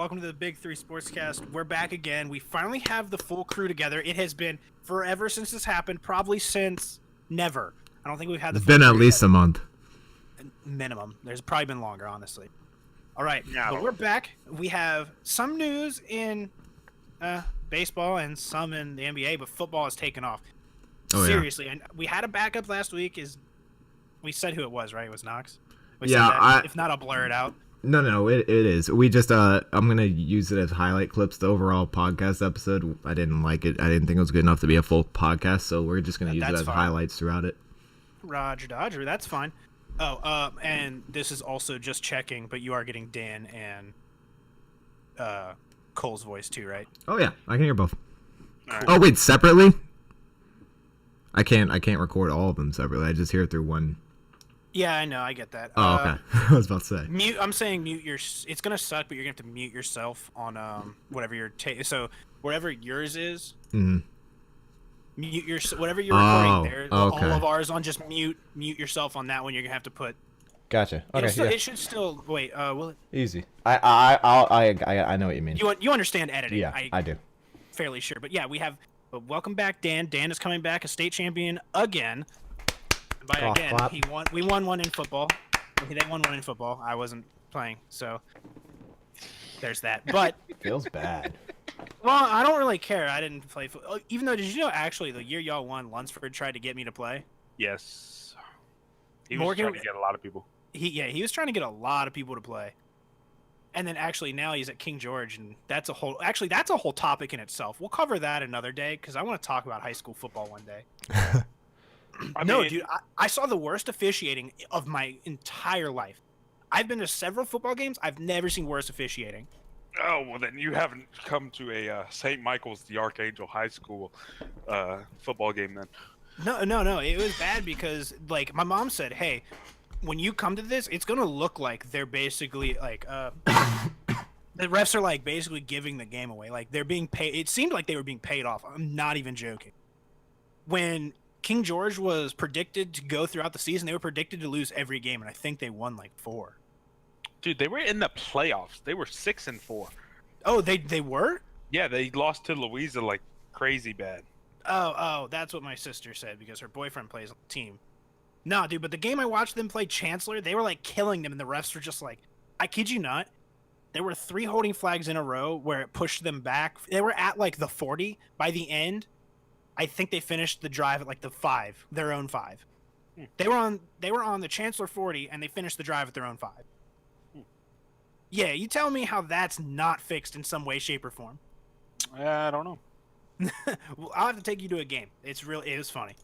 Welcome to the Big Three Sportscast. We're back again. We finally have the full crew together. It has been forever since this happened, probably since never. I don't think we've had the It's full been crew at least together. a month. Minimum. There's probably been longer, honestly. All right, but we're back. We have some news in baseball and some in the NBA, but football has taken off. Oh, Seriously, and we had a backup last week. We said who it was, right? It was Knox. We Yeah, said that. If not, I'll blur it out. No, it is. We just I'm gonna use it as highlight clips. The overall podcast episode, I didn't like it. I didn't think it was good enough to be a full podcast, so we're just gonna use it as highlights throughout it. Roger Dodger, that's fine. Oh, and this is also just checking, but you are getting Dan and Cole's voice too, right? Oh yeah, I can hear both. Right. Oh wait, separately? I can't record all of them separately. I just hear it through one. Yeah, I know. I get that. Oh, okay. I was about to say. Mute. I'm saying mute your. It's gonna suck, but you're gonna have to mute yourself on whatever your so whatever yours is. Mm-hmm. Mute your whatever you're recording there. Okay. All of ours on just mute yourself on that one. You're gonna have to put. Gotcha. Okay. It should still wait. Will it? Easy. I know what you mean. You understand editing? Yeah, I do. Fairly sure, but yeah, we have. Welcome back, Dan. Dan is coming back, a state champion again. By again, clap. he won. We won one in football. They won one in football. I wasn't playing, so there's that. But Feels bad. well, I don't really care. I didn't play football. Even though, did you know actually the year y'all won, Lunsford tried to get me to play. Yes. He was Morgan- trying to get a lot of people. He was trying to get a lot of people to play. And then actually now he's at King George, and that's a whole topic in itself. We'll cover that another day because I want to talk about high school football one day. Dude, I saw the worst officiating of my entire life. I've been to several football games. I've never seen worse officiating. Oh, well, then you haven't come to a St. Michael's the Archangel High School football game then. No. It was bad because, like, my mom said, hey, when you come to this, it's going to look like they're basically, like, the refs are, like, basically giving the game away. Like, they're being paid. It seemed like they were being paid off. I'm not even joking. When King George was predicted to go throughout the season, they were predicted to lose every game, and I think they won, like, 4. Dude, they were in the playoffs. They were 6-4. Oh, they were? Yeah, they lost to Louisa like crazy bad. Oh, that's what my sister said because her boyfriend plays on the team. No, dude, but the game I watched them play Chancellor, they were like killing them, and the refs were just like, I kid you not, there were 3 holding flags in a row where it pushed them back. They were at like the 40. By the end, I think they finished the drive at like the 5, their own 5. They were on the Chancellor 40, and they finished the drive at their own 5. Yeah, you tell me how that's not fixed in some way, shape, or form. I don't know. Well, I'll have to take you to a game. It was funny.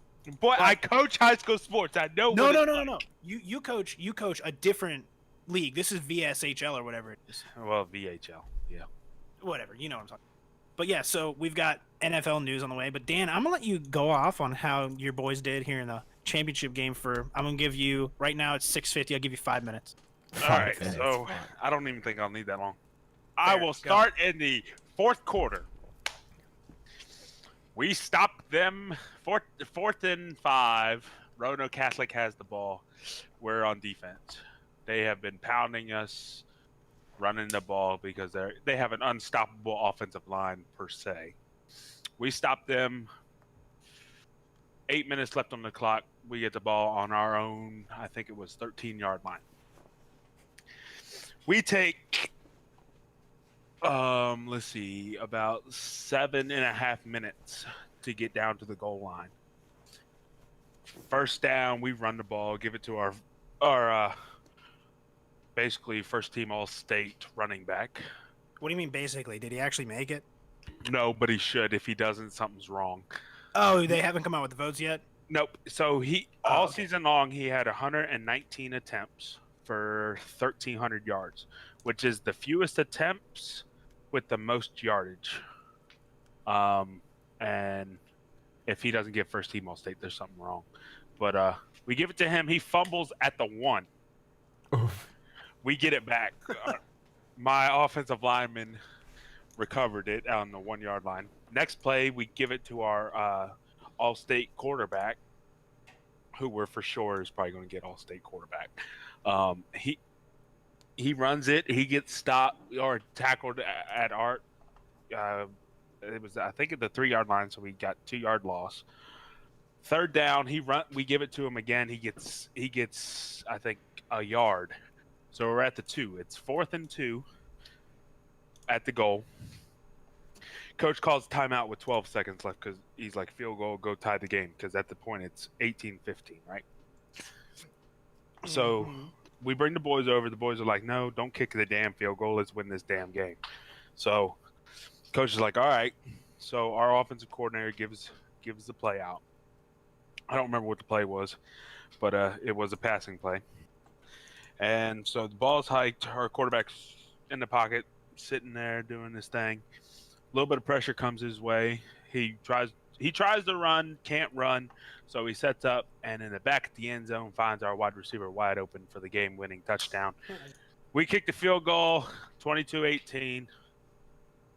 Boy, I coach high school sports. I know. No. You coach a different league. This is VSHL or whatever it is. Well, VHL. Yeah. Whatever. You know what I'm talking about. But yeah, so we've got NFL news on the way. But Dan, I'm gonna let you go off on how your boys did here in the championship game. I'm gonna give you right now. It's 6:50. I'll give you 5 minutes. All right. So I don't even think I'll need that long. I Fair, will start in the 4th quarter. We stopped them. Fourth and 5. Roanoke Catholic has the ball. We're on defense. They have been pounding us, running the ball because they have an unstoppable offensive line per se. We stopped them. 8 minutes left on the clock. We get the ball on our own. I think it was 13-yard line. We take, let's see, about 7.5 minutes to get down to the goal line. First down, we run the ball, give it to our basically first team All-State running back. What do you mean basically? Did he actually make it? No, but he should. If he doesn't, something's wrong. Oh, they haven't come out with the votes yet? Nope. So season long, he had 119 attempts for 1,300 yards, which is the fewest attempts with the most yardage. And if he doesn't get first team All-State, there's something wrong. But we give it to him. He fumbles at the 1. Oof. We get it back. My offensive lineman recovered it on the 1-yard line. Next play, we give it to our All-State quarterback, who we're for sure is probably going to get All-State quarterback. He runs it. He gets stopped or tackled at Art. It was, I think, at the 3-yard line, so we got 2-yard loss. Third down, we give it to him again. He gets, I think, a yard. So we're at the 2. It's 4th and 2 at the goal. Coach calls timeout with 12 seconds left because he's like, field goal, go tie the game, because at the point it's 18-15, right? So we bring the boys over. The boys are like, no, don't kick the damn field goal. Let's win this damn game. So coach is like, all right. So our offensive coordinator gives the play out. I don't remember what the play was, but it was a passing play. And so the ball's hiked. Our quarterback's in the pocket, sitting there doing this thing. A little bit of pressure comes his way. He tries to run, can't run. So he sets up, and in the back of the end zone finds our wide receiver wide open for the game-winning touchdown. We kick the field goal, 22-18,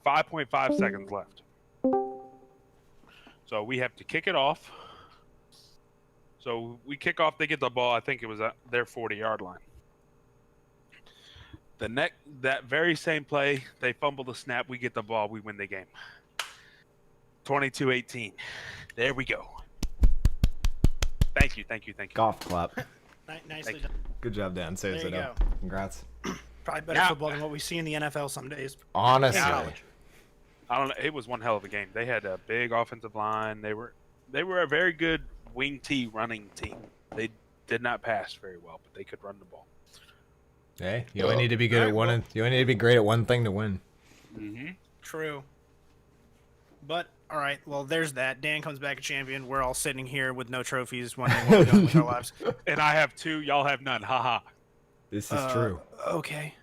5.5 seconds left. So we have to kick it off. So we kick off, they get the ball. I think it was at their 40-yard line. That very same play, they fumble the snap, we get the ball, we win the game. 22-18. There we go. Thank you. Golf clap. Nicely done. Good job, Dan. There you go. Congrats. Probably better football than what we see in the NFL some days. Honestly. I don't know. It was one hell of a game. They had a big offensive line. They were a very good wing T running team. They did not pass very well, but they could run the ball. Hey, you only need to be good at one. You only need to be great at one thing to win. Mm-hmm. True. But all right, well, there's that. Dan comes back a champion. We're all sitting here with no trophies, wondering what we're doing with our lives. And I have 2. Y'all have none. Haha. This is true. Okay.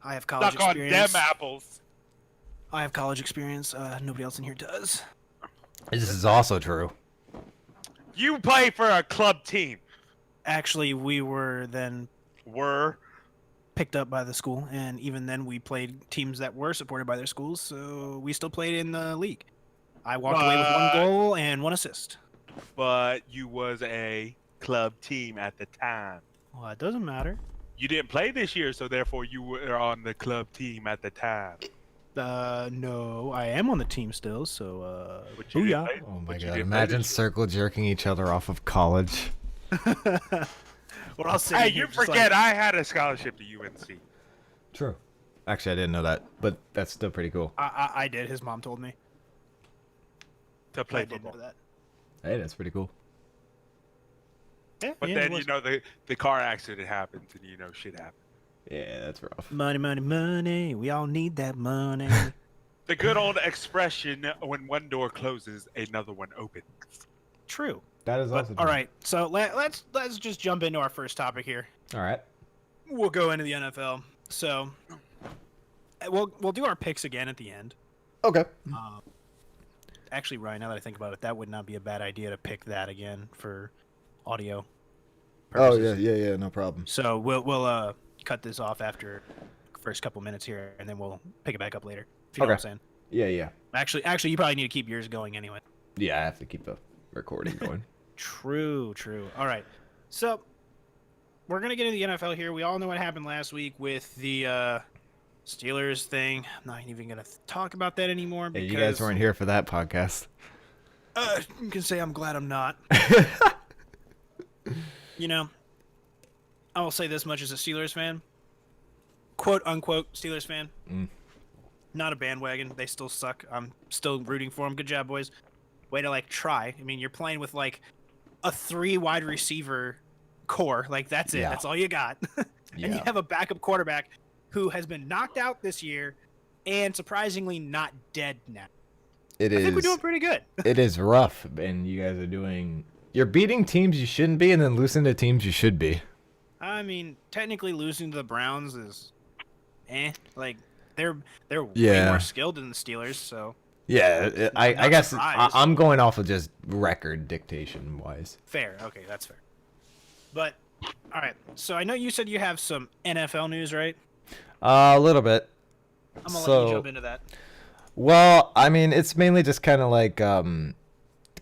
I have college Stuck on experience. them apples. I have college experience. Nobody else in here does. This is also true. You play for a club team. Actually, we were then Were. picked up by the school, and even then we played teams that were supported by their schools, so we still played in the league. I walked away with 1 goal and 1 assist. But you was a club team at the time. Well, it doesn't matter. You didn't play this year, so therefore you were on the club team at the time. No, I am on the team still, so But you didn't booyah. play- Oh my but you god! didn't play Imagine this year. circle jerking each other off of college. We're all sitting Hey, here you just forget like, I had a scholarship to UNC. True. Actually, I didn't know that, but that's still pretty cool. I did. His mom told me. To play I did know football. that. Hey, that's pretty cool. Yeah, But yeah, then, it was. the car accident happens and, shit happens. Yeah, that's rough. Money, money, money. We all need that money. The good old expression, when one door closes, another one opens. True. That is But, also all true. right, so let's just jump into our first topic here. All right. We'll go into the NFL. So we'll do our picks again at the end. Okay. Actually, Ryan, now that I think about it, that would not be a bad idea to pick that again for audio Oh purposes. yeah, no problem. So we'll cut this off after the first couple minutes here, and then we'll pick it back up later. If you know what I'm saying. Yeah. Actually, you probably need to keep yours going anyway. Yeah, I have to keep the recording going. True. All right. So we're going to get into the NFL here. We all know what happened last week with the Steelers thing. I'm not even going to talk about that anymore Hey, because you guys weren't here for that podcast. you can say I'm glad I'm not. I will say this much as a Steelers fan. Quote unquote Steelers fan. Not a bandwagon. They still suck. I'm still rooting for them. Good job, boys. Way to try. I mean, you're playing with a 3 wide receiver core. That's it. Yeah. That's all you got. And you Yeah. have a backup quarterback who has been knocked out this year and surprisingly not dead now. I I think we're doing pretty good. It is rough, and you guys are doing. You're beating teams you shouldn't be, and then losing to teams you should be. I mean, technically losing to the Browns is they're way Yeah. more skilled than the Steelers, so Yeah, I Not guess surprised. I'm going off of just record dictation wise. fair. Okay, that's fair. But all right. So I know you said you have some NFL news, right? A little bit. I'm gonna let So- you jump into that. Well, I mean, it's mainly just kind of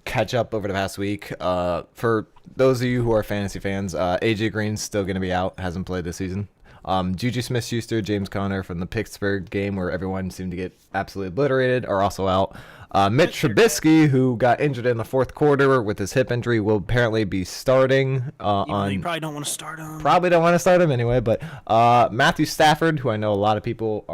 catch up over the past week. For those of you who are fantasy fans, AJ Green's still going to be out. Hasn't played this season. Juju Smith-Schuster, James Conner from the Pittsburgh game where everyone seemed to get absolutely obliterated are also out. Mitch Trubisky, who got injured in the fourth quarter with his hip injury, will apparently be starting. You probably don't want to start him. Probably don't want to start him anyway. But Matthew Stafford, who I know a lot of people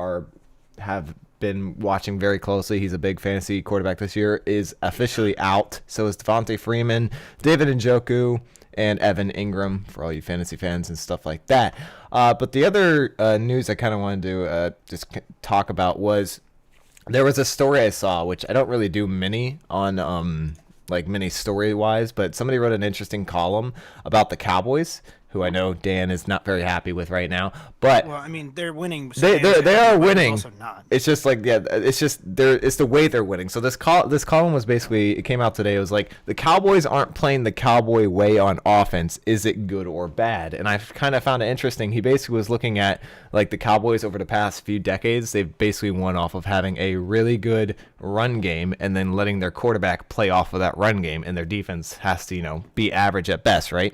have been watching very closely, he's a big fantasy quarterback this year, is officially out. So is Devontae Freeman, David Njoku, and Evan Ingram for all you fantasy fans and stuff like that. But the other news I kind of wanted to just talk about was there was a story I saw, which I don't really do many on many story-wise, but somebody wrote an interesting column about the Cowboys, who I know Dan is not very happy with right now. But well, I mean, they're winning. They are winning. Also not. It's just like it's the way they're winning. So this column was basically, it came out today. It was like the Cowboys aren't playing the Cowboy way on offense. Is it good or bad? And I kind of found it interesting. He basically was looking at like the Cowboys over the past few decades. They've basically won off of having a really good run game and then letting their quarterback play off of that run game, and their defense has to be average at best, right?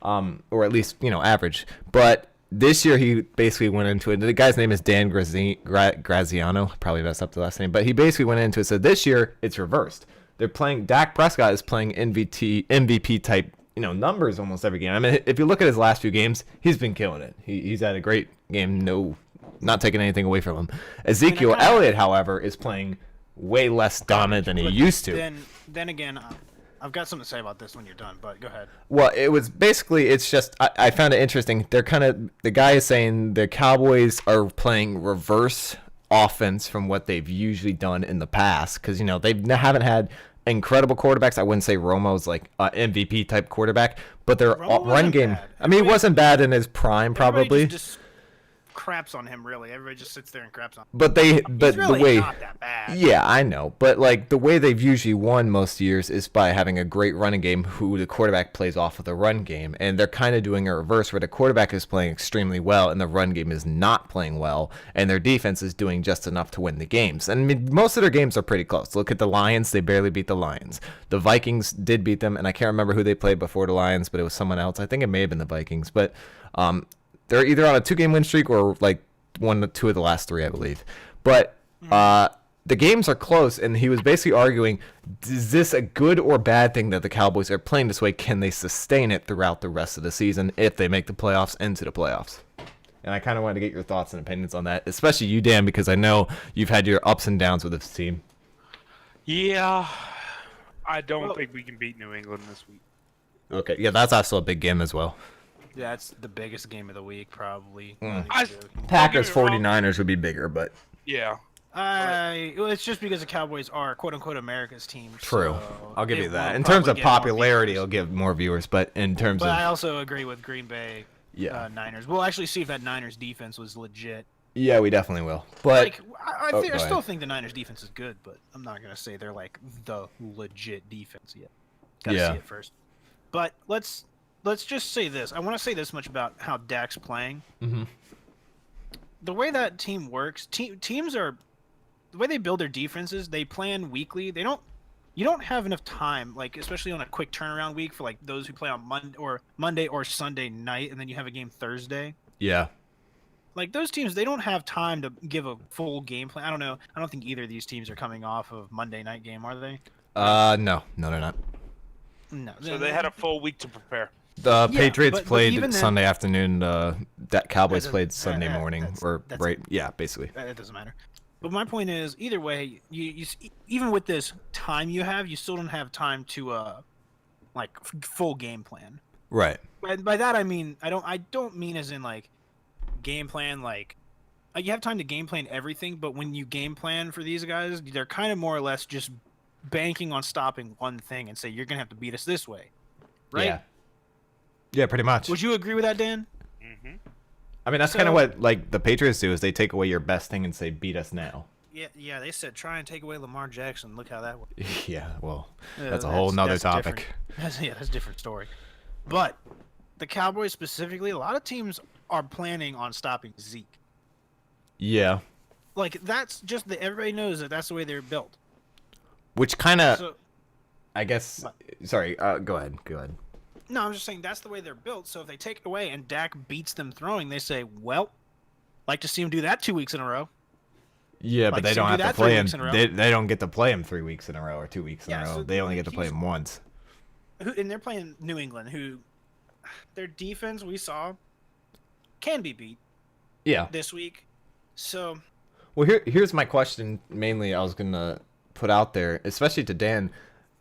Or at least, average. But this year he basically went into it. The guy's name is Dan Graziano. Probably messed up the last name. But he basically went into it. So this year it's reversed. They're playing, Dak Prescott is playing MVP type, numbers almost every game. I mean, if you look at his last few games, he's been killing it. He's had a great game. No, not taking anything away from him. Ezekiel Elliott, however, is playing way less dominant than he used to. Then again, I've got something to say about this when you're done, but go ahead. Well, it was basically, it's just, I found it interesting. The guy is saying the Cowboys are playing reverse offense from what they've usually done in the past, because, they haven't had incredible quarterbacks. I wouldn't say Romo's like an MVP type quarterback, but their run game, bad. He wasn't bad in his prime, probably. Just craps on him, really. Everybody just sits there and craps on him. But he's really the way, not that bad. Yeah, I know. But like the way they've usually won most years is by having a great running game who the quarterback plays off of the run game. And they're kind of doing a reverse where the quarterback is playing extremely well and the run game is not playing well, and their defense is doing just enough to win the games. And I mean, most of their games are pretty close. Look at the Lions. They barely beat the Lions. The Vikings did beat them, and I can't remember who they played before the Lions, but it was someone else. I think it may have been the Vikings. But they're either on a 2-game win streak or like 1 or 2 of the last 3, I believe. But the games are close, and he was basically arguing, is this a good or bad thing that the Cowboys are playing this way? Can they sustain it throughout the rest of the season if they make the playoffs, into the playoffs? And I kind of wanted to get your thoughts and opinions on that, especially you, Dan, because I know you've had your ups and downs with this team. Yeah, I don't think we can beat New England this week. Okay, yeah, that's also a big game as well. Yeah, that's the biggest game of the week, probably. Packers 49ers would be bigger, but yeah. Well, it's just because the Cowboys are quote unquote America's team. True, so I'll give you that. In terms of popularity, it'll give more viewers, but in terms of, I also agree with Green Bay. Niners. We'll actually see if that Niners defense was legit. Yeah, we definitely will. But I still think the Niners defense is good, but I'm not gonna say they're like the legit defense yet. Gotta see it first. But let's just say this. I want to say this much about how Dak's playing. Mm-hmm. The way that team works, teams are, the way they build their defenses, they plan weekly. You don't have enough time, like especially on a quick turnaround week for like those who play on Monday or Sunday night, and then you have a game Thursday. Yeah. Like those teams, they don't have time to give a full game plan. I don't know. I don't think either of these teams are coming off of Monday night game, are they? No, they're not. No. So they had a full week to prepare. The Patriots played Sunday afternoon. That Cowboys played Sunday morning, Yeah, basically. It doesn't matter. But my point is, either way, you even with this time you have, you still don't have time to like full game plan. Right. By that I mean I don't mean as in like game plan like you have time to game plan everything, but when you game plan for these guys, they're kind of more or less just banking on stopping one thing and say you're gonna have to beat us this way, right? Yeah, pretty much. Would you agree with that, Dan? Mm-hmm. I mean, that's kind of what like the Patriots do, is they take away your best thing and say, beat us now. Yeah. They said try and take away Lamar Jackson. Look how that worked. Yeah, well, that's a whole nother topic. That's a different story. But the Cowboys specifically, a lot of teams are planning on stopping Zeke. Yeah. Like that's just everybody knows that's the way they're built. Which kind of, I guess. Sorry. Go ahead. No, I'm just saying that's the way they're built. So if they take it away and Dak beats them throwing, they say, well, like to see him do that 2 weeks in a row. Yeah, Like but they to don't do have to that play 3 him. weeks in a row. They don't get to play him 3 weeks in a row or 2 weeks in a row. So They only get to play he's- him once. And they're playing New England, who their defense we saw can be beat Yeah. this week. So Well, here's my question. Mainly, I was gonna put out there, especially to Dan.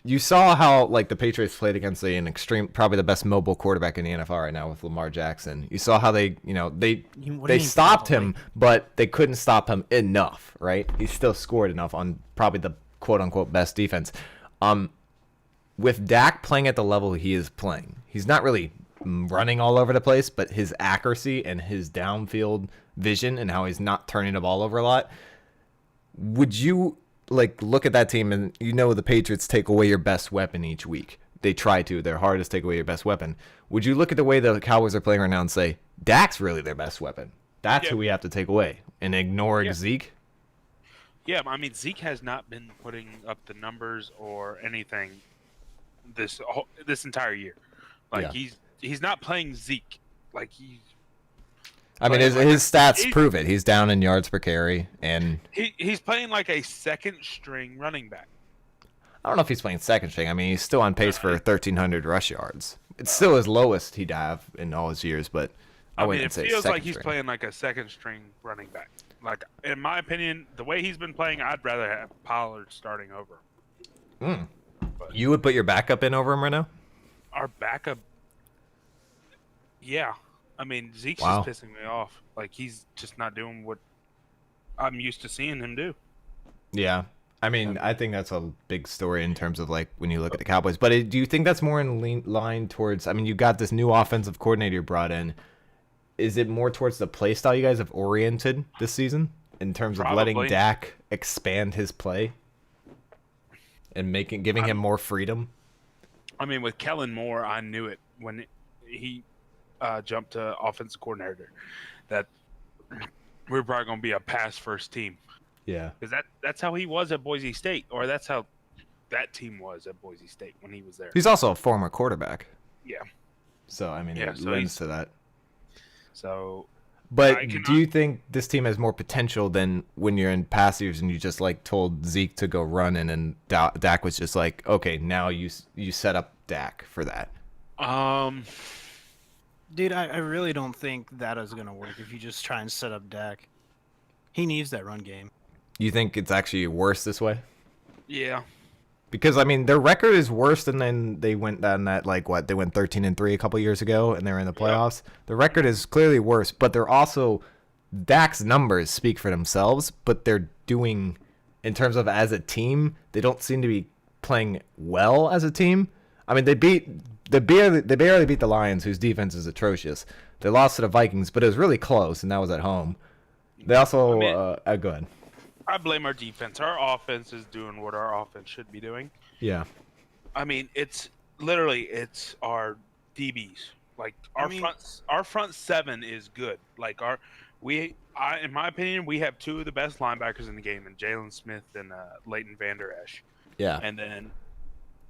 You saw how like the Patriots played against an extreme, probably the best mobile quarterback in the NFL right now with Lamar Jackson. You saw how they, What do they you mean stopped probably? him, but they couldn't stop him enough, right? He still scored enough on probably the quote unquote best defense. With Dak playing at the level he is playing, he's not really running all over the place, but his accuracy and his downfield vision and how he's not turning the ball over a lot. Would you like look at that team and the Patriots take away your best weapon each week? They try to. Their hardest take away your best weapon. Would you look at the way the Cowboys are playing right now and say, Dak's really their best weapon? That's who we have to take away and ignore Zeke? Yeah, I mean, Zeke has not been putting up the numbers or anything this entire year. Like he's not playing Zeke. Like I mean, his stats prove it. He's down in yards per carry, and he's playing like a second string running back. I don't know if he's playing second string. I mean, he's still on pace for 1,300 rush yards. It's still his lowest he'd have in all his years, but I wouldn't say it feels second like he's string. playing like a second string running back. Like in my opinion, the way he's been playing, I'd rather have Pollard starting over. You would put your backup in over him right now? Our backup, yeah. I mean, Zeke's Wow. just pissing me off. Like he's just not doing what I'm used to seeing him do. Yeah. I mean, I think that's a big story in terms of like when you look at the Cowboys. But do you think that's more in line towards? I mean, you got this new offensive coordinator you brought in. Is it more towards the play style you guys have oriented this season in terms of letting Probably. Dak expand his play and giving him more freedom? I mean, with Kellen Moore, I knew it when he jumped to offensive coordinator that we were probably going to be a pass first team. Yeah. Because that's how he was at Boise State, or that's how that team was at Boise State when he was there. He's also a former quarterback. Yeah. So, I mean, Yeah, it so lends to that. So, But I do cannot- you think this team has more potential than when you're in past years and you just like told Zeke to go run and then Dak was just like, okay, now you set up Dak for that? dude, I really don't think that is going to work if you just try and set up Dak. He needs that run game. You think it's actually worse this way? yeah. Because I mean, their record is worse than then they went down that like what they went 13-3 a couple years ago and they were in the playoffs. The record is clearly worse, but they're also Dak's numbers speak for themselves. But they're doing in terms of as a team, they don't seem to be playing well as a team. I mean, they barely beat the Lions, whose defense is atrocious. They lost to the Vikings, but it was really close, and that was at home. They also go ahead. I blame our defense. Our offense is doing what our offense should be doing. Yeah. I mean, it's our DBs. Like our front seven is good. Like in my opinion, we have two of the best linebackers in the game, and Jalen Smith and Leighton Vander Esch. Yeah. And then,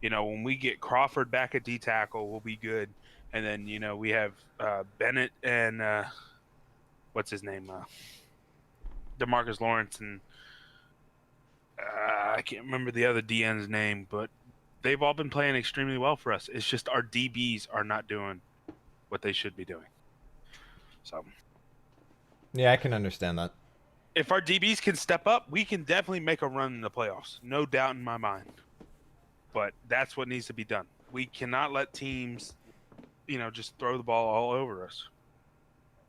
when we get Crawford back at D tackle, we'll be good. And then we have Bennett and what's his name, DeMarcus Lawrence, and I can't remember the other DN's name, but they've all been playing extremely well for us. It's just our DBs are not doing what they should be doing. So, Yeah, I can understand that. if our DBs can step up, we can definitely make a run in the playoffs. No doubt in my mind. But that's what needs to be done. We cannot let teams, just throw the ball all over us.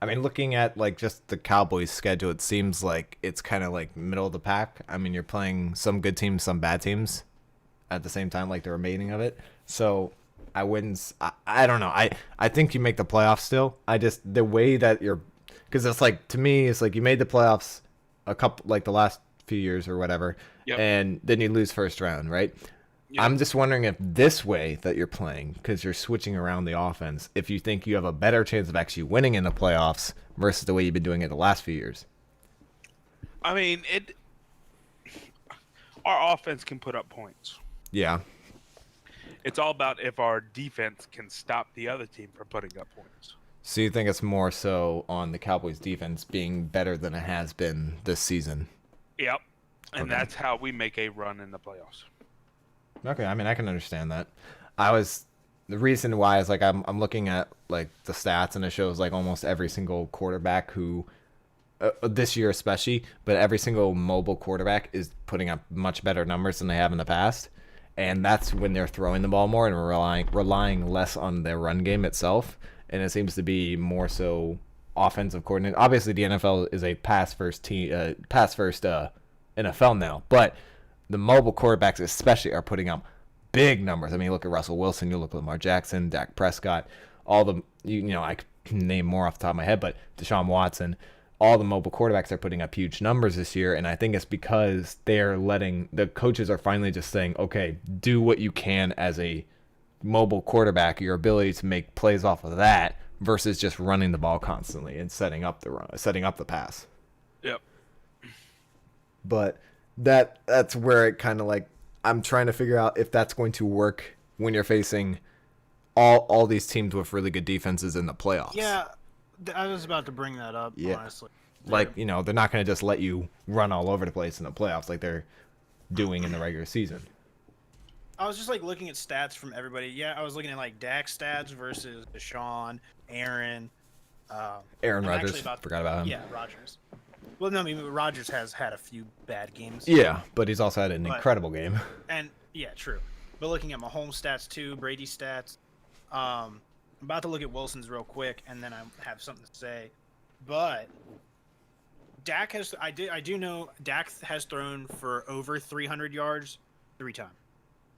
I mean, looking at like just the Cowboys' schedule, it seems like it's kind of like middle of the pack. I mean, you're playing some good teams, some bad teams at the same time, like the remaining of it. So I wouldn't. I don't know. I think you make the playoffs still. The way that because it's like to me, it's like you made the playoffs a couple like the last few years or whatever, and then you lose first round, right? Yep. I'm just wondering if this way that you're playing, because you're switching around the offense, if you think you have a better chance of actually winning in the playoffs versus the way you've been doing it the last few years. I mean, our offense can put up points. Yeah. It's all about if our defense can stop the other team from putting up points. So you think it's more so on the Cowboys defense being better than it has been this season? Yep. And Okay. that's how we make a run in the playoffs. Okay, I mean I can understand that. The reason why is like I'm looking at like the stats and it shows like almost every single quarterback who this year especially, but every single mobile quarterback is putting up much better numbers than they have in the past. And that's when they're throwing the ball more and relying less on their run game itself. And it seems to be more so offensive coordinator. Obviously, the NFL is a pass first NFL now, but the mobile quarterbacks especially are putting up big numbers. I mean, you look at Russell Wilson, you look at Lamar Jackson, Dak Prescott, all the I can name more off the top of my head, but Deshaun Watson. All the mobile quarterbacks are putting up huge numbers this year, and I think it's because they're letting the coaches are finally just saying, okay, do what you can as a mobile quarterback, your ability to make plays off of that versus just running the ball constantly and setting up the pass. Yep. But that's where it kind of like I'm trying to figure out if that's going to work when you're facing all these teams with really good defenses in the playoffs. Yeah, I was about to bring that up, Yeah. honestly. Like, they're not going to just let you run all over the place in the playoffs like they're doing in the regular season. I was just like looking at stats from everybody. Yeah, I was looking at like Dak's stats versus Deshaun, Aaron. Aaron I'm Rodgers, actually about- forgot about him. Yeah, Rodgers. Well, no, I mean Rodgers has had a few bad games. Yeah, but he's also had an But- incredible game. And yeah, true. But looking at Mahomes stats too, Brady stats. I'm about to look at Wilson's real quick, and then I have something to say. But Dak has. I do know Dak has thrown for over 300 yards 3 times,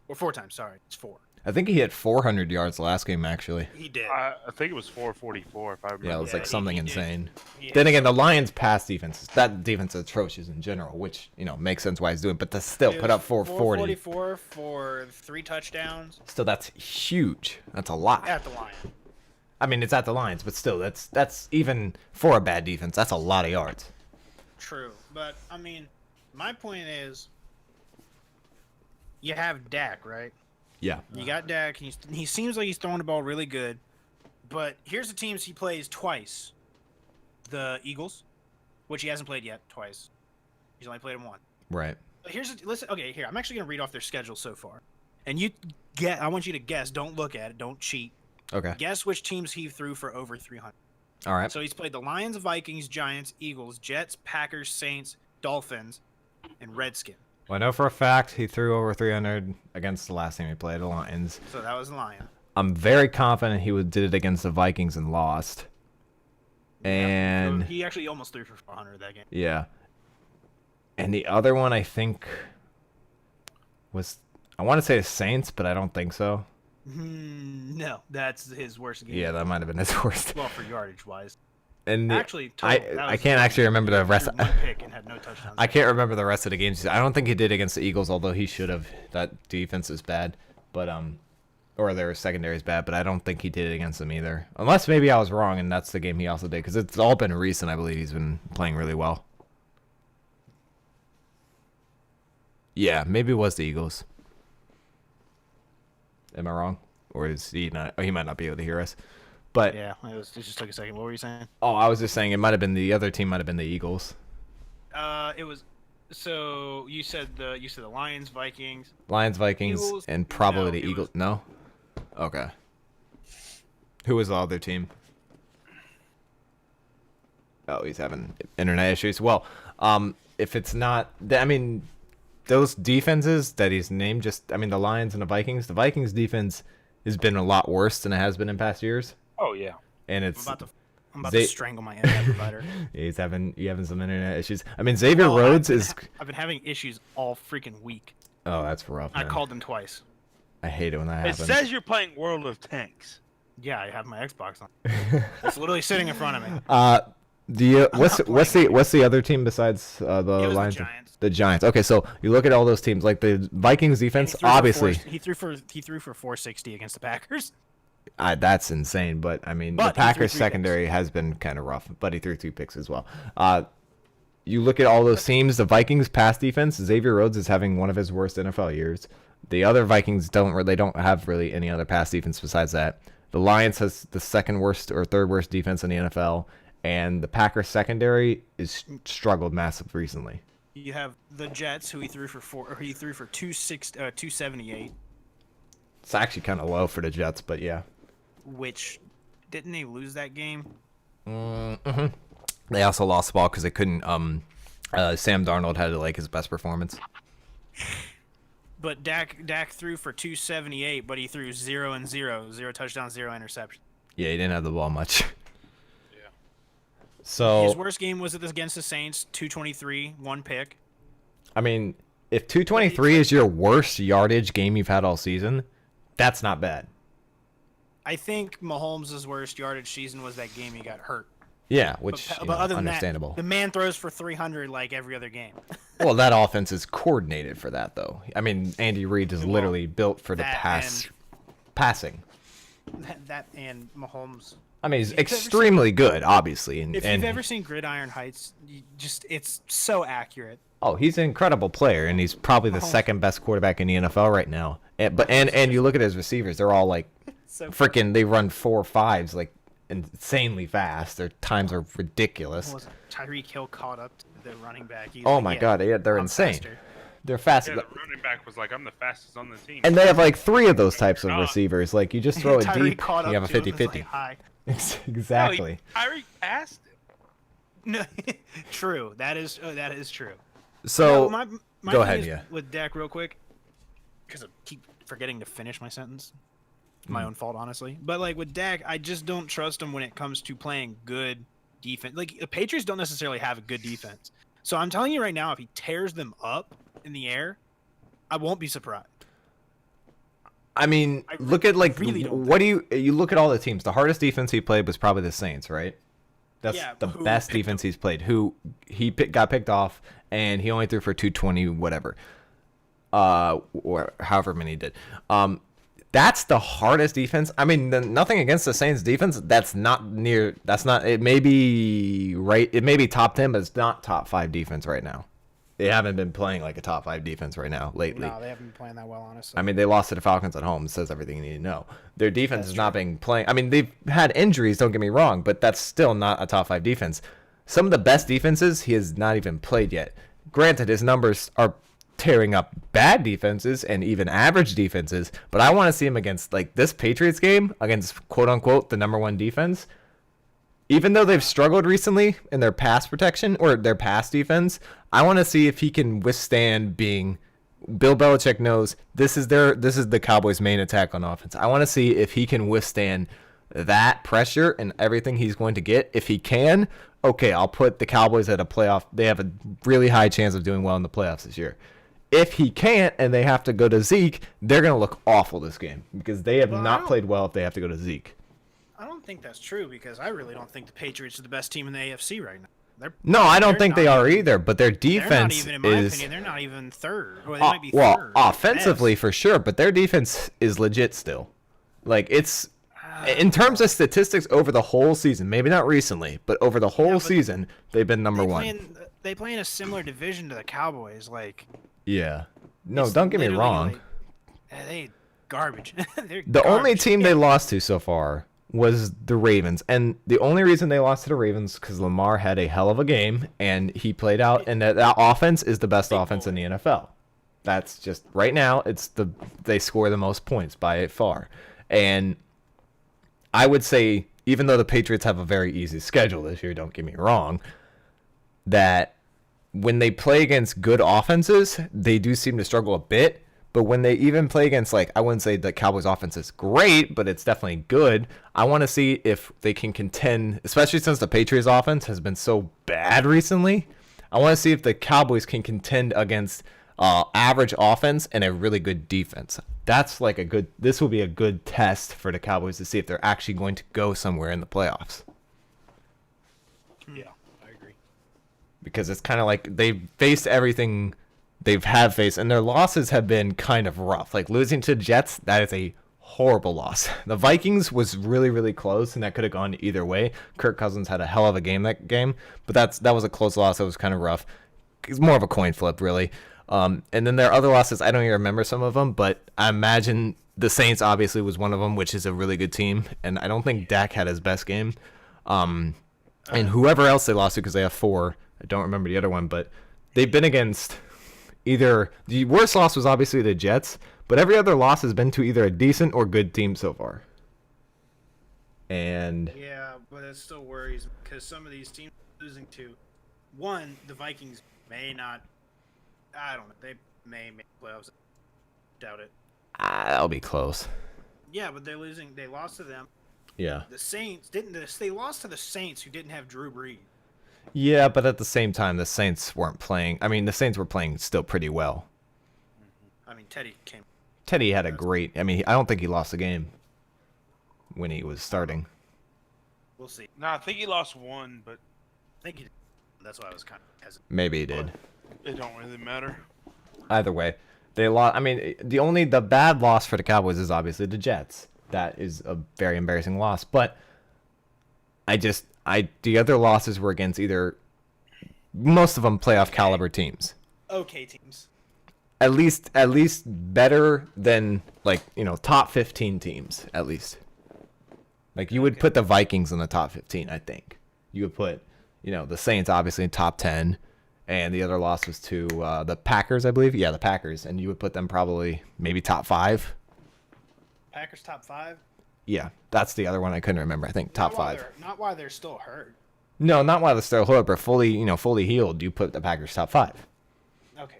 or 4 times. Sorry, it's 4. I think he hit 400 yards last game, actually. He did. I think it was 444 if I remember. Yeah, it was Yeah, like something he did. insane. He Then had again, the Lions' pass defense, that defense is atrocious in general, which, makes sense why he's doing, but to still It put was up 440. 444 for 3 touchdowns Still, that's huge. That's a lot. at the line. I mean, it's at the Lions, but still, that's even for a bad defense, that's a lot of yards. True, but I mean, my point is, you have Dak, right? Yeah. You got Dak. He seems like he's throwing the ball really good, but here's the teams he plays twice: the Eagles, which he hasn't played yet, twice. He's only played them once. Right. But listen. Okay, here I'm actually gonna read off their schedule so far, and I want you to guess. Don't look at it. Don't cheat. Okay. Guess which teams he threw for over 300. All right. So he's played the Lions, Vikings, Giants, Eagles, Jets, Packers, Saints, Dolphins, and Redskins. Well, I know for a fact he threw over 300 against the last team he played, the Lions. So that was the Lion. I'm very confident he did it against the Vikings and lost. And So he actually almost threw for 400 that game. yeah. And the other one I think was, I want to say the Saints, but I don't think so. No, that's his worst game. Yeah, that might have been his worst. Well, for yardage wise. And the, Actually, total, that I was- can't actually remember the rest. One pick and had no touchdowns. I can't remember the rest of the games. I don't think he did against the Eagles, although he should have. That defense is bad, but or their secondary is bad, but I don't think he did it against them either. Unless maybe I was wrong, and that's the game he also did, because it's all been recent. I believe he's been playing really well. Yeah, maybe it was the Eagles. Am I wrong? Or is he not? Oh, he might not be able to hear us. But Yeah, it just took a second. What were you saying? oh, I was just saying it might have been the other team. Might have been the Eagles. It was. So you said the Lions, Vikings. Lions, Vikings, Eagles? and probably No, the it Eagles. was- No? Okay. Who was the other team? Oh, he's having internet issues. Well, if it's not, I mean, those defenses that he's named, the Lions and the Vikings defense has been a lot worse than it has been in past years. Oh yeah. And I'm it's about to They- strangle my internet provider. you having some internet issues. I mean, Xavier Well, Rhodes I've been having issues all freaking week. oh, that's rough. I Man. called them twice. I hate it when that It happens. says you're playing World of Tanks. Yeah, I have my Xbox on. It's literally sitting in front of me. What's the other team besides the It was Lions? the Giants. The Giants. Okay, so you look at all those teams, like the Vikings And defense. he threw for Obviously, he threw for 460 against the Packers. that's insane. But I mean, But the he threw Packers 3 secondary has been kind of rough. But he threw 2 picks as well. You look at all those teams. The Vikings pass defense. Xavier Rhodes is having one of his worst NFL years. The other Vikings don't have really any other pass defense besides that. The Lions has the second worst or third worst defense in the NFL, and the Packers secondary is struggled massively recently. You have the Jets, who he threw for 278. It's actually kind of low for the Jets, but yeah. Which, didn't they lose that game? Mm-hmm. They also lost the ball because they couldn't. Sam Darnold had like his best performance. But Dak threw for 278, but he threw 0 touchdowns, 0 interceptions. Yeah, he didn't have the ball much. Yeah. So his worst game was against the Saints, 223, 1 pick. I mean, if 223 is your worst yardage game you've had all season, that's not bad. I think Mahomes' worst yardage season was that game he got hurt. Yeah, which but other than understandable. That, the man throws for 300 like every other game. Well, that offense is coordinated for that, though. I mean, Andy Reid is literally built for the passing. That and Mahomes. I mean, he's extremely good, obviously. If you've ever seen Gridiron Heights, it's so accurate. Oh, he's an incredible player, and he's probably the second best quarterback in the NFL right now. And you look at his receivers; they're all like so freaking. They run 4.5s like insanely fast. Their times are ridiculous. Tyreek Hill caught up to the running back. Oh my God, they're insane. Faster. They're fast. Yeah, the running back was like, "I'm the fastest on the team." And they have like 3 of those types of receivers. Like you just throw it Tyreek deep, caught you have a up to him, 50-50. like, Exactly. Tyreek passed him. No, true. That is true. So my go thing ahead, is yeah. With Dak, real quick, because I keep forgetting to finish my sentence. My own fault, honestly. But like with Dak, I just don't trust him when it comes to playing good defense. Like the Patriots don't necessarily have a good defense. So I'm telling you right now, if he tears them up in the air, I won't be surprised. I mean, look at like what do you look at all the teams? The hardest defense he played was probably the Saints, right? That's the best defense he's played. Who he got picked off, and he only threw for 220, whatever, or however many he did. That's the hardest defense. I mean, nothing against the Saints defense. That's not near. That's not. It may be right. It may be top 10, but it's not top 5 defense right now. They haven't been playing like a top 5 defense right now lately. No, they haven't been playing that well, honestly. I mean, they lost to the Falcons at home. It says everything you need to know. Their defense has not been playing. I mean, they've had injuries, don't get me wrong, but that's still not a top 5 defense. Some of the best defenses he has not even played yet. Granted, his numbers are tearing up bad defenses and even average defenses, but I want to see him against like this Patriots game against quote unquote the number 1 defense. Even though they've struggled recently in their pass protection or their pass defense, I want to see if he can withstand being. Bill Belichick knows this is the Cowboys' main attack on offense. I want to see if he can withstand that pressure and everything he's going to get. If he can, okay, I'll put the Cowboys at a playoff. They have a really high chance of doing well in the playoffs this year. If he can't and they have to go to Zeke, they're going to look awful this game because they have not played well if they have to go to Zeke. I don't think that's true because I really don't think the Patriots are the best team in the AFC right now. No, I don't think they are either, but their defense they're not even, in my opinion, they're not even third. Or they might be well, third. offensively for sure, but their defense is legit still. Like it's in terms of statistics over the whole season, maybe not recently, but over the whole season, they've been number 1. They play in a similar division to the Cowboys, like. Yeah. No, don't get me wrong. Like, they garbage. The only team they lost to so far was the Ravens, and the only reason they lost to the Ravens because Lamar had a hell of a game and he played out, and that offense is the best offense in the NFL. That's just right now. They score the most points by far, and I would say even though the Patriots have a very easy schedule this year, don't get me wrong, that when they play against good offenses, they do seem to struggle a bit. But when they even play against, like, I wouldn't say the Cowboys offense is great, but it's definitely good. I want to see if they can contend, especially since the Patriots offense has been so bad recently. I want to see if the Cowboys can contend against average offense and a really good defense. That's like this will be a good test for the Cowboys to see if they're actually going to go somewhere in the playoffs. Yeah, I agree. Because it's kind of like they've faced everything faced, and their losses have been kind of rough. Like losing to the Jets, that is a horrible loss. The Vikings was really, really close, and that could have gone either way. Kirk Cousins had a hell of a game that game, but that was a close loss. That was kind of rough. It's more of a coin flip, really. And then there are other losses. I don't even remember some of them, but I imagine the Saints obviously was one of them, which is a really good team. And I don't think Dak had his best game. And whoever else they lost to, because they have 4. I don't remember the other one, but they've been against either the worst loss was obviously the Jets, but every other loss has been to either a decent or good team so far. And yeah, but it still worries because some of these teams are losing to one. The Vikings may not. I don't know. They may make playoffs. Doubt it. That'll be close. Yeah, but they're losing. They lost to them. Yeah. The Saints didn't. They lost to the Saints, who didn't have Drew Brees. Yeah, but at the same time, the Saints weren't playing. I mean, the Saints were playing still pretty well. I mean, Teddy had a great. I mean, I don't think he lost a game when he was starting. We'll see. No, I think he lost 1, but I think he did. That's why I was kind of hesitant. Maybe he did. it don't really matter. Either way, they lost. I mean, the bad loss for the Cowboys is obviously the Jets. That is a very embarrassing loss. But the other losses were against either most of them playoff caliber teams. Okay, teams. At least better than top 15 teams at least. Like you would put the Vikings in the top 15, I think. You would put, the Saints obviously in top 10, and the other loss was to the Packers, I believe. Yeah, the Packers, and you would put them probably maybe top 5. Packers top 5. Yeah, that's the other one I couldn't remember. I think top 5. Not while they're still hurt. No, not while they're still hurt, but fully healed. You put the Packers top 5. Okay.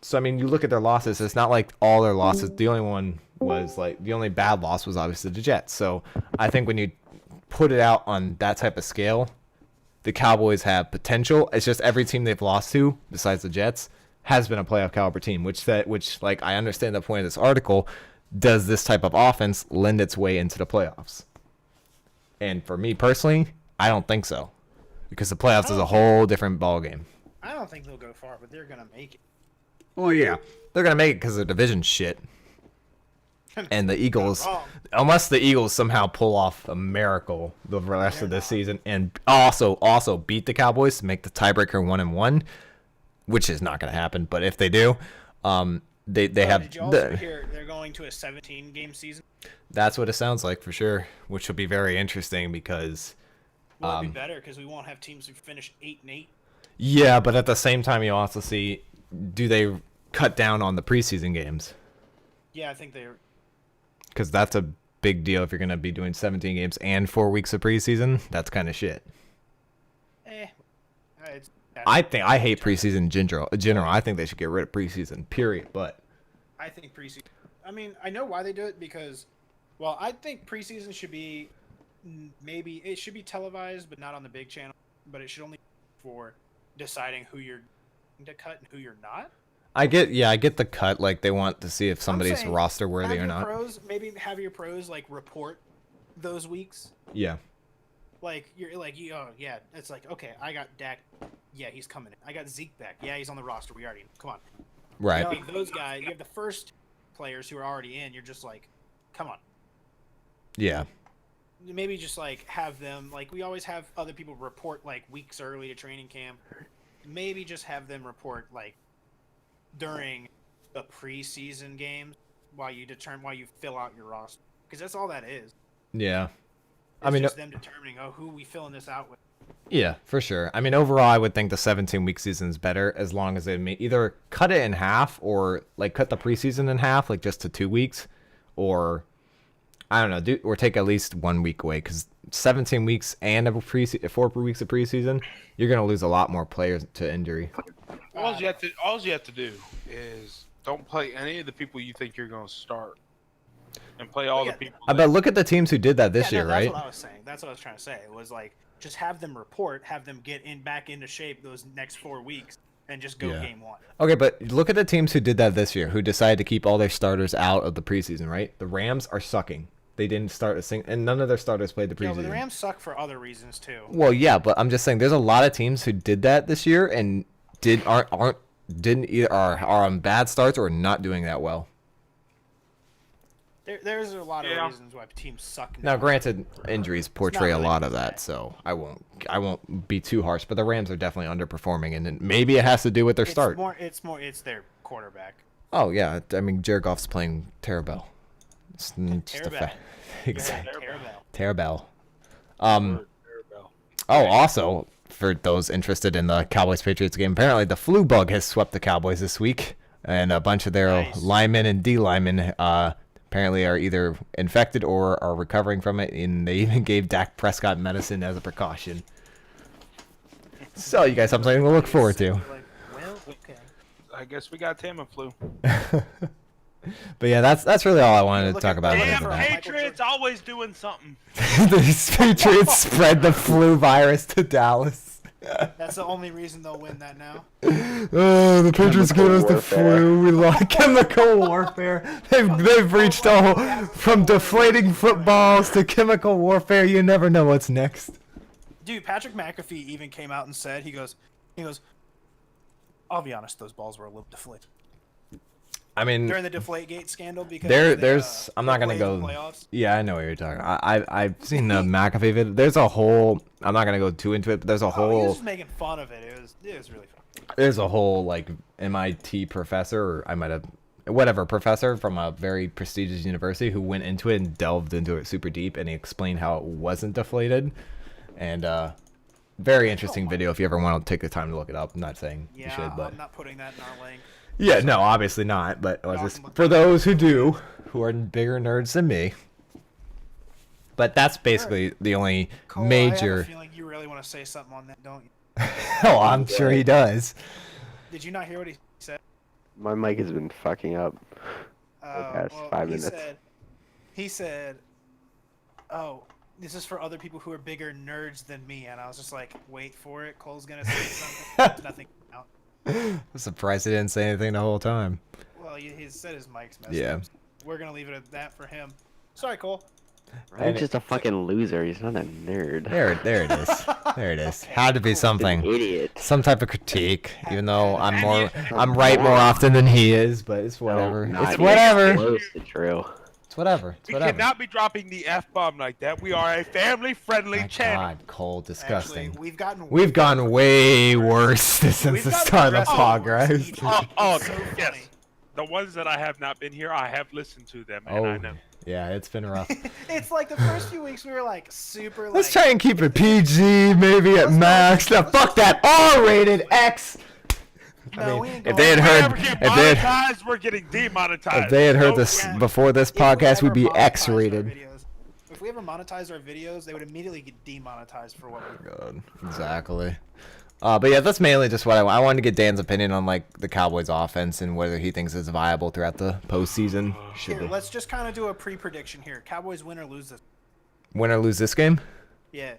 So I mean, you look at their losses. It's not like all their losses. The only one was the only bad loss was obviously the Jets. So I think when you put it out on that type of scale, the Cowboys have potential. It's just every team they've lost to, besides the Jets, has been a playoff caliber team. Which I understand the point of this article. Does this type of offense lend its way into the playoffs? And for me personally, I don't think so, because the playoffs is a whole different ballgame. I don't think they'll go far, but they're gonna make it. Well, yeah, they're gonna make it because their division's shit. And the Eagles, unless the Eagles somehow pull off a miracle the rest of this season, and also beat the Cowboys to make the tiebreaker 1-1, which is not gonna happen. But if they do, they have. Did you also hear they're going to a 17-game season? That's what it sounds like for sure, which will be very interesting because. Will it be better because we won't have teams who finish 8-8? Yeah, but at the same time, you also see, do they cut down on the preseason games? Yeah, I think they're. Because that's a big deal if you're going to be doing 17 games and 4 weeks of preseason. That's kind of shit. I hate preseason in general. I think they should get rid of preseason, period. But I think preseason. I mean, I know why they do it because, well, I think preseason should be it should be televised, but not on the big channel. But it should only be for deciding who you're going to cut and who you're not. I get the cut. Like they want to see if somebody's roster worthy or not. Maybe have your pros report those weeks. Yeah. It's like, okay, I got Dak. Yeah, he's coming in. I got Zeke back. Yeah, he's on the roster. We already come on. Right. Those guys. You have the first players who are already in. You're just like, come on. Yeah. Maybe just have them we always have other people report weeks early to training camp. Maybe just have them report during the preseason games while you fill out your roster, because that's all that is. Yeah. It's just them determining who we filling this out with. Yeah, for sure. I mean, overall, I would think the 17-week season is better as long as they either cut it in half or cut the preseason in half, just to 2 weeks, or I don't know, or take at least 1 week away, because 17 weeks and 4 weeks of preseason, you're gonna lose a lot more players to injury. All you have to do is don't play any of the people you think you're going to start, and play all the people. But look at the teams who did that this year, right? That's what I was saying. That's what I was trying to say. It was just have them report, have them get back into shape those next 4 weeks, and just go game 1. Okay, but look at the teams who did that this year, who decided to keep all their starters out of the preseason, right? The Rams are sucking. They didn't start and none of their starters played the preseason. Yeah, but the Rams suck for other reasons too. Well, yeah, but I'm just saying there's a lot of teams who did that this year and are on bad starts or not doing that well. There's a lot of reasons why teams suck. Now, granted, injuries portray a lot of that, so I won't be too harsh. But the Rams are definitely underperforming, and maybe it has to do with their start. It's their quarterback. Oh yeah, I mean Jared Goff's playing terrible. It's just a fact. Exactly. Terrible. Also, for those interested in the Cowboys-Patriots game, apparently the flu bug has swept the Cowboys this week, and a bunch of their linemen and D linemen apparently are either infected or are recovering from it, and they even gave Dak Prescott medicine as a precaution. So you guys have something to look forward to. Well, okay. I guess we got Tamiflu. But yeah, that's really all I wanted to talk about. Damn, Patriots always doing something. The Patriots spread the flu virus to Dallas. That's the only reason they'll win that now. Oh, the Patriots gave us the flu. We lost chemical warfare. They've reached all from deflating footballs to chemical warfare. You never know what's next. Dude, Patrick McAfee even came out and said, he goes, I'll be honest, those balls were a little deflated. I mean, during the Deflategate scandal, because there's I'm not gonna go. Yeah, I know what you're talking. I've seen the McAfee video. There's a whole. I'm not gonna go too into it, but there's a whole. He was just making fun of it. It was really fun. There's a whole like MIT professor, or I might have whatever professor from a very prestigious university who went into it and delved into it super deep, and he explained how it wasn't deflated, and very interesting video if you ever want to take the time to look it up. I'm not saying you should, but I'm not putting that in our link. Yeah, no, obviously not. But just for those who do, who are bigger nerds than me. But that's basically the only major. I have a feeling you really want to say something on that, don't you? Oh, I'm sure he does. Did you not hear what he said? My mic has been fucking up the past 5 minutes. He said, "Oh, this is for other people who are bigger nerds than me," and I was just like, "Wait for it. Cole's gonna say something." Nothing out. I'm surprised he didn't say anything the whole time. Well, he said his mic's messed Yeah. up. We're gonna leave it at that for him. Sorry, Cole. Ryan's just a fucking loser. He's not a nerd. There it is. There it is. Had to be something. Idiot. Some type of critique, even though I'm right more often than he is, but it's whatever. It's whatever. Close to true. It's whatever. It's We whatever. cannot be dropping the F-bomb like that. We are a family-friendly My channel. God, Cole, disgusting. Actually, We've gone way worse since the start of the podcast. Oh, So yes. funny. The ones that I have not been here, I have listened to them, and I know. Yeah, it's been rough. It's like the first few weeks we were like super. Let's try and keep it PG, maybe at max. Now, fuck that R-rated X. No, we ain't if going they had there. heard, If we ever if get they had, monetized, we're getting demonetized. if they had heard No this way. before this If we podcast, ever we'd be monetized our X-rated. videos- If we ever monetize our videos, they would immediately get demonetized for what we. God, exactly. But yeah, that's mainly just what I wanted to get Dan's opinion on like the Cowboys' offense and whether he thinks it's viable throughout the postseason. Here, let's just kind of do a pre-prediction here. Cowboys win or lose this. Win or lose this game? Yeah.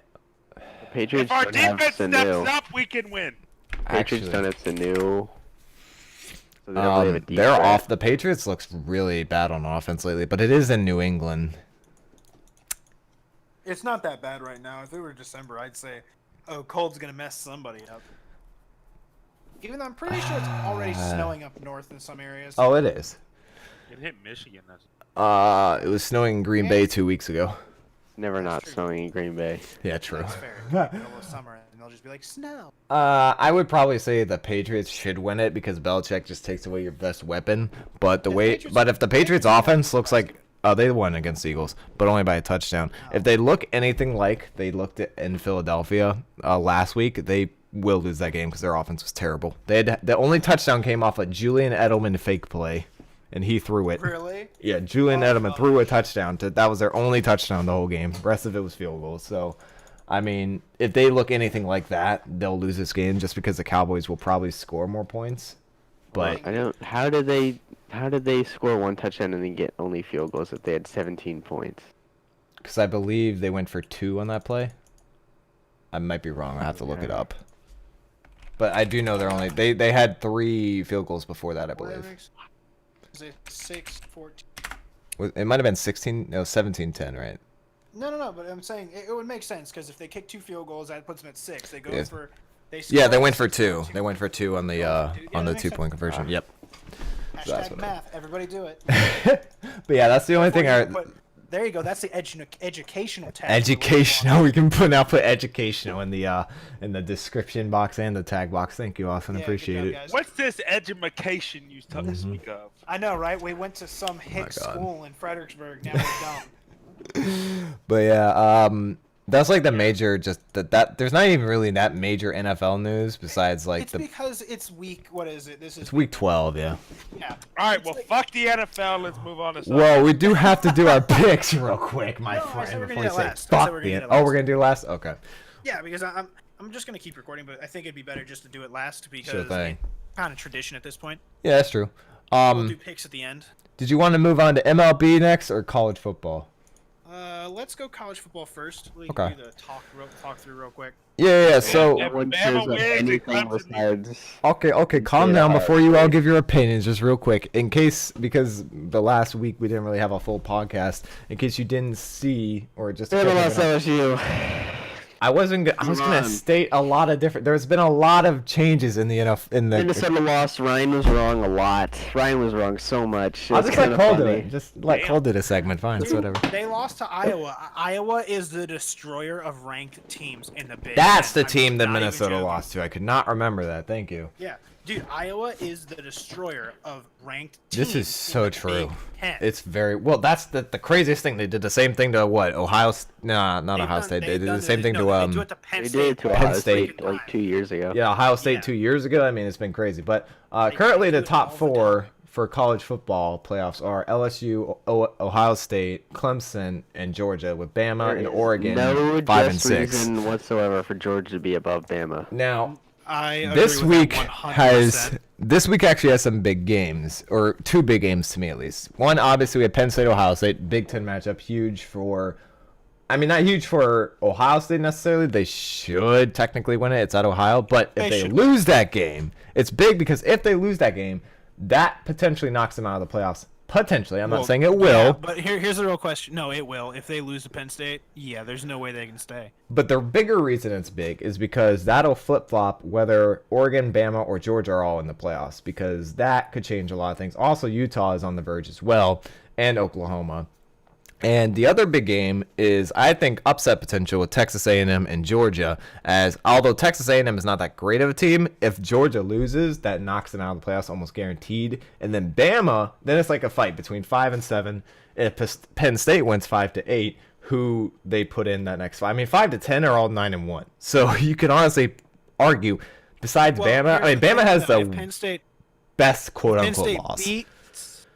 The Patriots If our don't have defense steps Sanu. up, we can win. Patriots don't have Sanu. So they don't really have a They're defense. off. The Patriots looks really bad on offense lately, but it is in New England. It's not that bad right now. If it were December, I'd say, oh, cold's gonna mess somebody up. Even though I'm pretty sure it's already snowing up north in some areas. Oh, it is. It hit Michigan. It was snowing in Green Bay 2 weeks ago. Never not true. snowing in Green Bay. Yeah, true. That's fair. Middle of summer, and they'll just be like snow. I would probably say the Patriots should win it because Belichick just takes away your best weapon. But if the Patriots offense looks like they won against the Eagles, but only by a touchdown. If they look anything like they looked at in Philadelphia last week, they will lose that game because their offense was terrible. The only touchdown came off a Julian Edelman fake play, and he threw it. Really? Yeah, Julian Edelman threw a touchdown. That was their only touchdown the whole game. The rest of it was field goals. So, I mean, if they look anything like that, they'll lose this game just because the Cowboys will probably score more points. But I don't. How did they score one touchdown and then get only field goals if they had 17 points? because I believe they went for 2 on that play. I might be wrong. I have to look it up. But I do know they're only they had 3 field goals before that, I believe. Is it 6-14? It might have been 16, no, 17-10, right? No, but I'm saying it would make sense because if they kick 2 field goals, that puts them at 6. They go Yeah. for Yeah, they went for 2. They went for 2 on the 2-point conversion. Okay. Yep. Hashtag math. Everybody do it. But yeah, that's the only thing There you go. That's the educational tag. Educational. We can put educational in the description box and the tag box. Thank you, Austin. Appreciate it. Guys. What's this education you speak of? I know, right? We went to some hick school in Fredericksburg. Now we're dumb. But yeah, that's like the major. Just that there's not even really that major NFL news besides like it's because it's week. What is it? It's week 12. Yeah. Yeah. All right. Well, fuck the NFL. Let's move on to something. Well, we do have to do our picks real quick, my No, I said friend. we're Before gonna you do say it last. fuck the. Oh, we're gonna do it last. Okay. Yeah, because I'm just gonna keep recording, but I think it'd be better just to do it last because Sure thing. it's kind of tradition at this point. Yeah, that's true. We'll do picks at the end. Did you want to move on to MLB next or college football? Let's go college football first. We Okay. can do the talk through real quick. Yeah. So Yeah. One Bama says like wins, anything Clemson besides. okay, calm Yeah, down before you all right. give your opinions, just real quick, in case because the last week we didn't really have a full podcast. In case you didn't see or just They're the last LSU. I was gonna on. state a lot of different. There's been a lot of changes in the Minnesota lost. Ryan was wrong a lot. Ryan was wrong so much. I'll It's just let kinda Cole do funny. it. Just let Cole do the segment. Fine, it's whatever. They lost to Iowa. Iowa is the destroyer of ranked teams in the Big That's Ten. the team that not even Minnesota joking. lost to. I could not remember that. Thank you. Yeah, dude, Iowa is the destroyer of ranked teams. This is so in the true. Big Ten. It's very well. That's the craziest thing. They did the same thing to what? Ohio? Nah, not They've Ohio done- State. They they've did done the same it- thing no, to they do it to Penn They State. did it to all Penn Ohio the State. State like 2 years ago. Yeah, Ohio State Yeah. 2 years ago. I mean, it's been crazy. But They currently, do the it top all the four time. for college football playoffs are LSU, Ohio State, Clemson, and Georgia, with Bama There and is Oregon no 5 and just 6. reason whatsoever for Georgia to be above Bama. Now, I agree this with week that 100%. this week actually has some big games, or 2 big games to me at least. One, obviously, we have Penn State, Ohio State, Big Ten matchup, huge for. I mean, not huge for Ohio State necessarily. They should technically win it. It's at Ohio, but if they should. lose that game, it's big because if they lose that game, that potentially knocks them out of the playoffs. Potentially, I'm Well, not saying it will. yeah, but here's the real question. No, it will. If they lose to Penn State, yeah, there's no way they can stay. But the bigger reason it's big is because that'll flip-flop whether Oregon, Bama, or Georgia are all in the playoffs, because that could change a lot of things. Also, Utah is on the verge as well, and Oklahoma. And the other big game is, I think, upset potential with Texas A&M and Georgia, as although Texas A&M is not that great of a team, if Georgia loses, that knocks them out of the playoffs almost guaranteed. And then Bama, then it's like a fight between 5 and 7. If Penn State wins 5 to 8, who they put in that next 5. I mean, 5 to 10 are all 9 and 1. So you can honestly argue, besides Well, Bama, I mean, here's the Bama thing, has though. the If Penn State, best Penn quote-unquote State loss.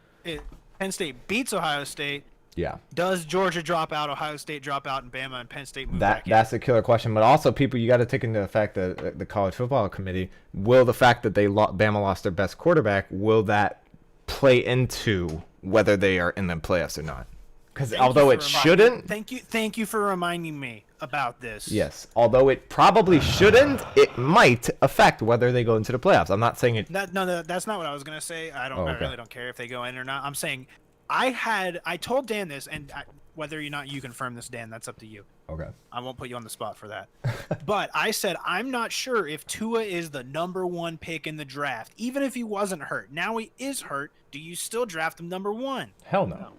Penn State beats Ohio State. Yeah. Does Georgia drop out, Ohio State drop out, and Bama and Penn State move back in? That's a killer question, but also people, you got to take into effect that the college football committee, will the fact that Bama lost their best quarterback, will that play into whether they are in the playoffs or not? Because although it shouldn't, Thank you for reminding me about this. yes, although it probably shouldn't, it might affect whether they go into the playoffs. I'm not saying it. No, that's not what I was gonna say. I okay. really don't care if they go in or not. I'm saying, I told Dan this, and whether or not you confirm this, Dan, that's up to you. Okay. I won't put you on the spot for that. But I said, I'm not sure if Tua is the #1 pick in the draft, even if he wasn't hurt. Now he is hurt. Do you still draft him #1? Hell no.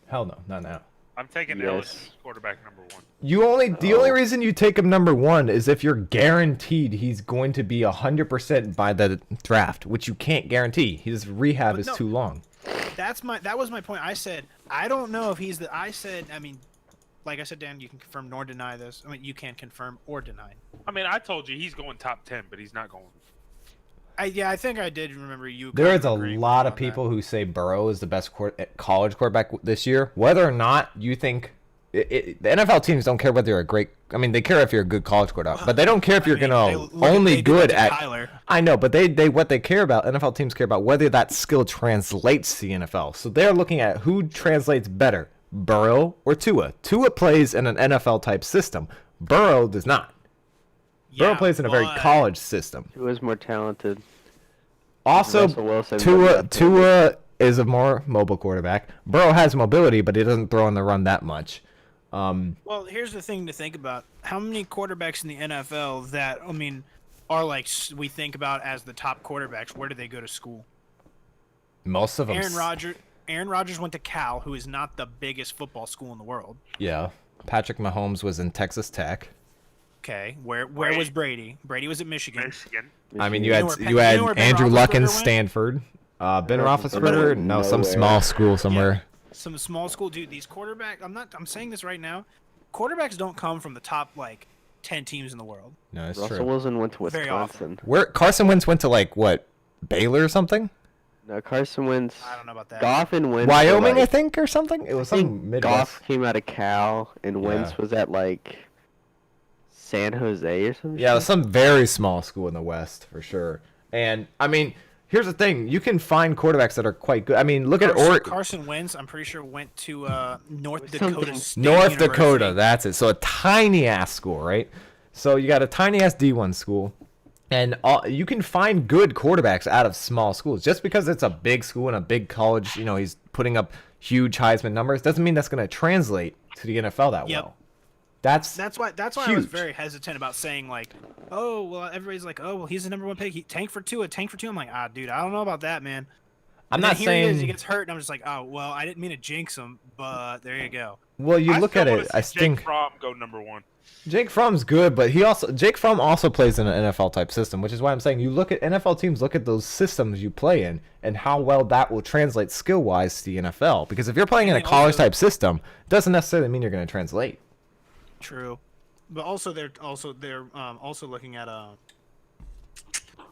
Hell no, not now. I'm taking Yes. LSU's quarterback #1. The only reason you take him #1 is if you're guaranteed he's going to be 100% by the draft, which you can't guarantee. His rehab is no. too long. That was my point. I said, I don't know if he's the. I said, I mean, like I said, Dan, you can confirm nor deny this. I mean, you can't confirm or deny. I mean, I told you he's going top 10, but he's not going. I think I did remember you. There kind is of a agreeing lot with of me on people who say Burrow is the best college quarterback this year. Whether or not you think the NFL teams don't care whether you're a great. I mean, they care if you're a good college quarterback, but they don't care if you're gonna only good at. Kyler. I know, but they what they care about. NFL teams care about whether that skill translates to the NFL. So they're looking at who translates better, Burrow or Tua. Tua plays in an NFL type system. Burrow does not. Burrow Yeah, plays in a very but- college system. Who is more talented? Also, Russell Wilson, Tua is a more mobile quarterback. Burrow has mobility, but he doesn't throw on the run that much. Well, here's the thing to think about. How many quarterbacks in the NFL that, I mean, are like we think about as the top quarterbacks, where do they go to school? Most of them. Aaron Rodgers went to Cal, who is not the biggest football school in the world. Yeah. Patrick Mahomes was in Texas Tech. Okay, where was Brady? Brady was at Michigan. I mean, you You had know where you Ben- had you know where Ben Andrew Luck in Roethlisberger went? Stanford. Ben Roethlisberger Roethlisberger, went no, some nowhere. small school somewhere. Some small school, dude. These quarterbacks. I'm saying this right now. Quarterbacks don't come from the top 10 teams in the world. No, it's Russell true. Wilson went to Very often. Wisconsin. Where Carson Wentz went to what, Baylor or something? No, Carson Wentz. I don't know about that. Goff and Wentz. Wyoming, were, I think, or something. It was I think some Midwest. Goff came out of Cal, and Wentz Yeah. was at San Jose or something. Yeah, it was some very small school in the West for sure. And I mean, here's the thing: you can find quarterbacks that are quite good. I mean, look at Carson Wentz. I'm pretty sure went to North Something- Dakota State North University. Dakota. That's it. So a tiny ass school, right? So you got a tiny ass D1 school, and you can find good quarterbacks out of small schools. Just because it's a big school and a big college, he's putting up huge Heisman numbers, doesn't mean that's going to translate to the NFL that Yep. well. That's why I was huge. very hesitant about saying oh well, everybody's oh well, he's the number one pick. Tank for Tua. I'm like, dude, I don't know about that, man. I'm And not then here he is, he saying. gets hurt, and I'm just oh well, I didn't mean to jinx him, but there you go. Well, you I look still at wanna it. see I Jake think Fromm go number 1. Jake Fromm's good, but Jake Fromm also plays in an NFL type system, which is why I'm saying you look at NFL teams, look at those systems you play in, and how well that will translate skill wise to the NFL. Because if you're playing in a And they college also- type system, it doesn't necessarily mean you're going to translate. True, but also they're also looking at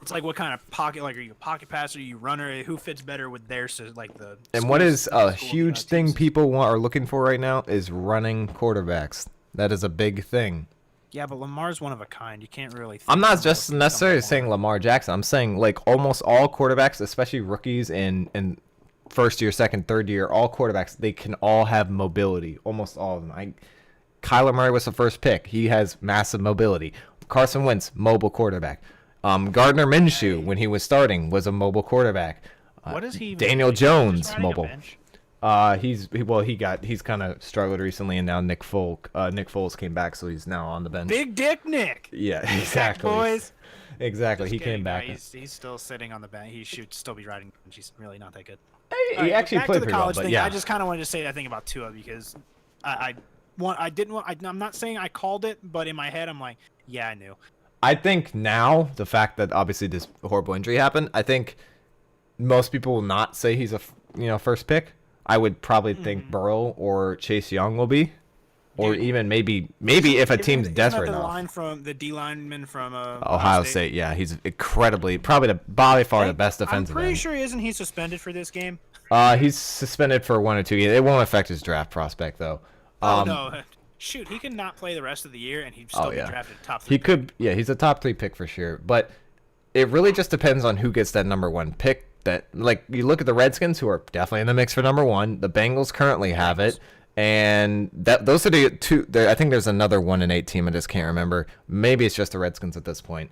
it's what kind of pocket, are you a pocket passer, you runner, who fits better with their the. And what is a school, huge thing teams. people are looking for right now is running quarterbacks. That is a big thing. Yeah, but Lamar's one of a kind. You can't really. I'm think not of just looking at necessarily Lamar. saying Lamar Jackson. I'm saying almost all quarterbacks, especially rookies and first year, second, third year, all quarterbacks, they can all have mobility. Almost all of them. Kyler Murray was the first pick. He has massive mobility. Carson Wentz, mobile quarterback. Gardner Minshew, when he was starting, was a mobile quarterback. What is he? Daniel Just Jones, riding a mobile. bench? He's kind of struggled recently, and now Nick Foles came back, so he's now on the bench. Big Dick Nick. Yeah, Back, exactly. boys. Exactly. Just He kidding, came back. no, he's still sitting on the bench. He should still be riding. He's really not that good. He All right, actually back played to the pretty well, college but thing. yeah. I just kind of wanted to say that thing about Tua because I'm not saying I called it, but in my head I'm like, yeah, I knew. I think now the fact that obviously this horrible injury happened, I think most people will not say he's a first pick. I would probably think Burrow or Chase Young will be, or Dude. even maybe if a team's Isn't desperate that the enough. line from the D lineman from Ohio State, yeah, he's incredibly probably by far the best defensive I'm pretty end. sure isn't he suspended for this game? He's suspended for 1 or 2 games. It won't affect his draft prospect though. Oh no. Shoot, he could not play the rest of the year and he'd still be drafted top 3. He could, yeah, he's a top 3 pick for sure. But it really just depends on who gets that number 1 pick. That you look at the Redskins, who are definitely in the mix for number 1. The Bengals currently have it, and those are the two. I think there's another 1 and 8 team. I just can't remember. Maybe it's just the Redskins at this point.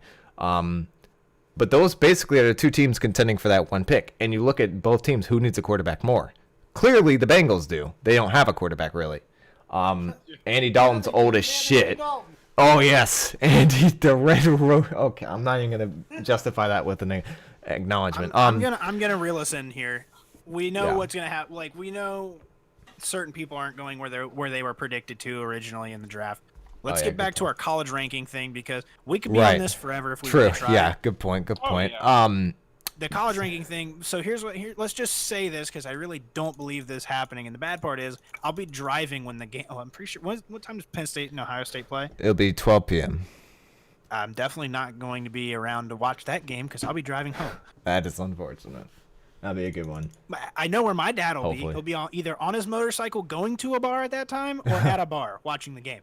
But those basically are the 2 teams contending for that 1 pick. And you look at both teams, who needs a quarterback more? Clearly, the Bengals do. They don't have a quarterback really. Andy Dalton's old as shit. Oh yes, Andy the Red Road. Okay, I'm not even gonna justify that with an acknowledgement. I'm gonna reel us in here. We know Yeah. what's gonna happen. We know certain people aren't going where they were predicted to originally in the draft. Let's yeah, get good back to our college ranking thing because we could be Right. on this forever if we True. really tried. Yeah. Good point. Good point. yeah. The college ranking thing. So let's just say this because I really don't believe this happening. And the bad part is I'll be driving when the game. Oh, I'm pretty sure. What time does Penn State and Ohio State play? It'll be 12 p.m. I'm definitely not going to be around to watch that game because I'll be driving home. That is unfortunate. That'd be a good one. I know where my dad will be. Hopefully. He'll be either on his motorcycle going to a bar at that time or at a bar watching the game.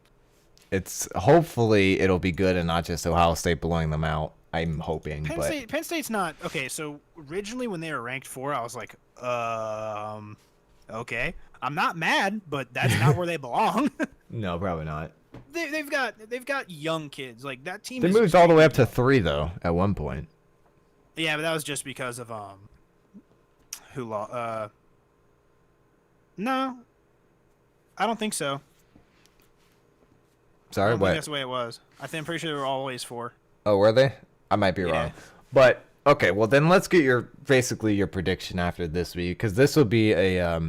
Hopefully it'll be good and not just Ohio State blowing them out. I'm hoping, Penn State's not okay. So originally when they were ranked 4, I was like, okay, I'm not mad, but that's not where they belong. no, probably not. They've got young kids like that team. They is moved all the way up to 3 though at one point. Yeah, but that was just because of who lost. No, I don't think so. I Sorry, don't think what? that's the way it was. I'm pretty sure they were always 4. Oh, were they? I might be Yeah. wrong. But Okay, well then let's get your prediction after this week, because this will be a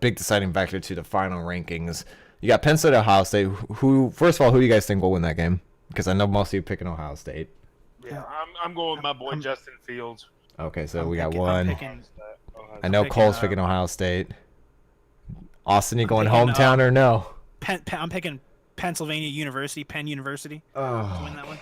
big deciding factor to the final rankings. You got Penn State, Ohio State. First of all, who do you guys think will win that game? Because I know most of you picking Ohio State. Yeah, I'm going with my boy Justin Fields. Okay, so I'm we got picking- one. I'm picking- I know picking, Cole's picking Ohio State. Austin, you going picking, hometown or no? I'm picking Pennsylvania University, Penn University. To win that one.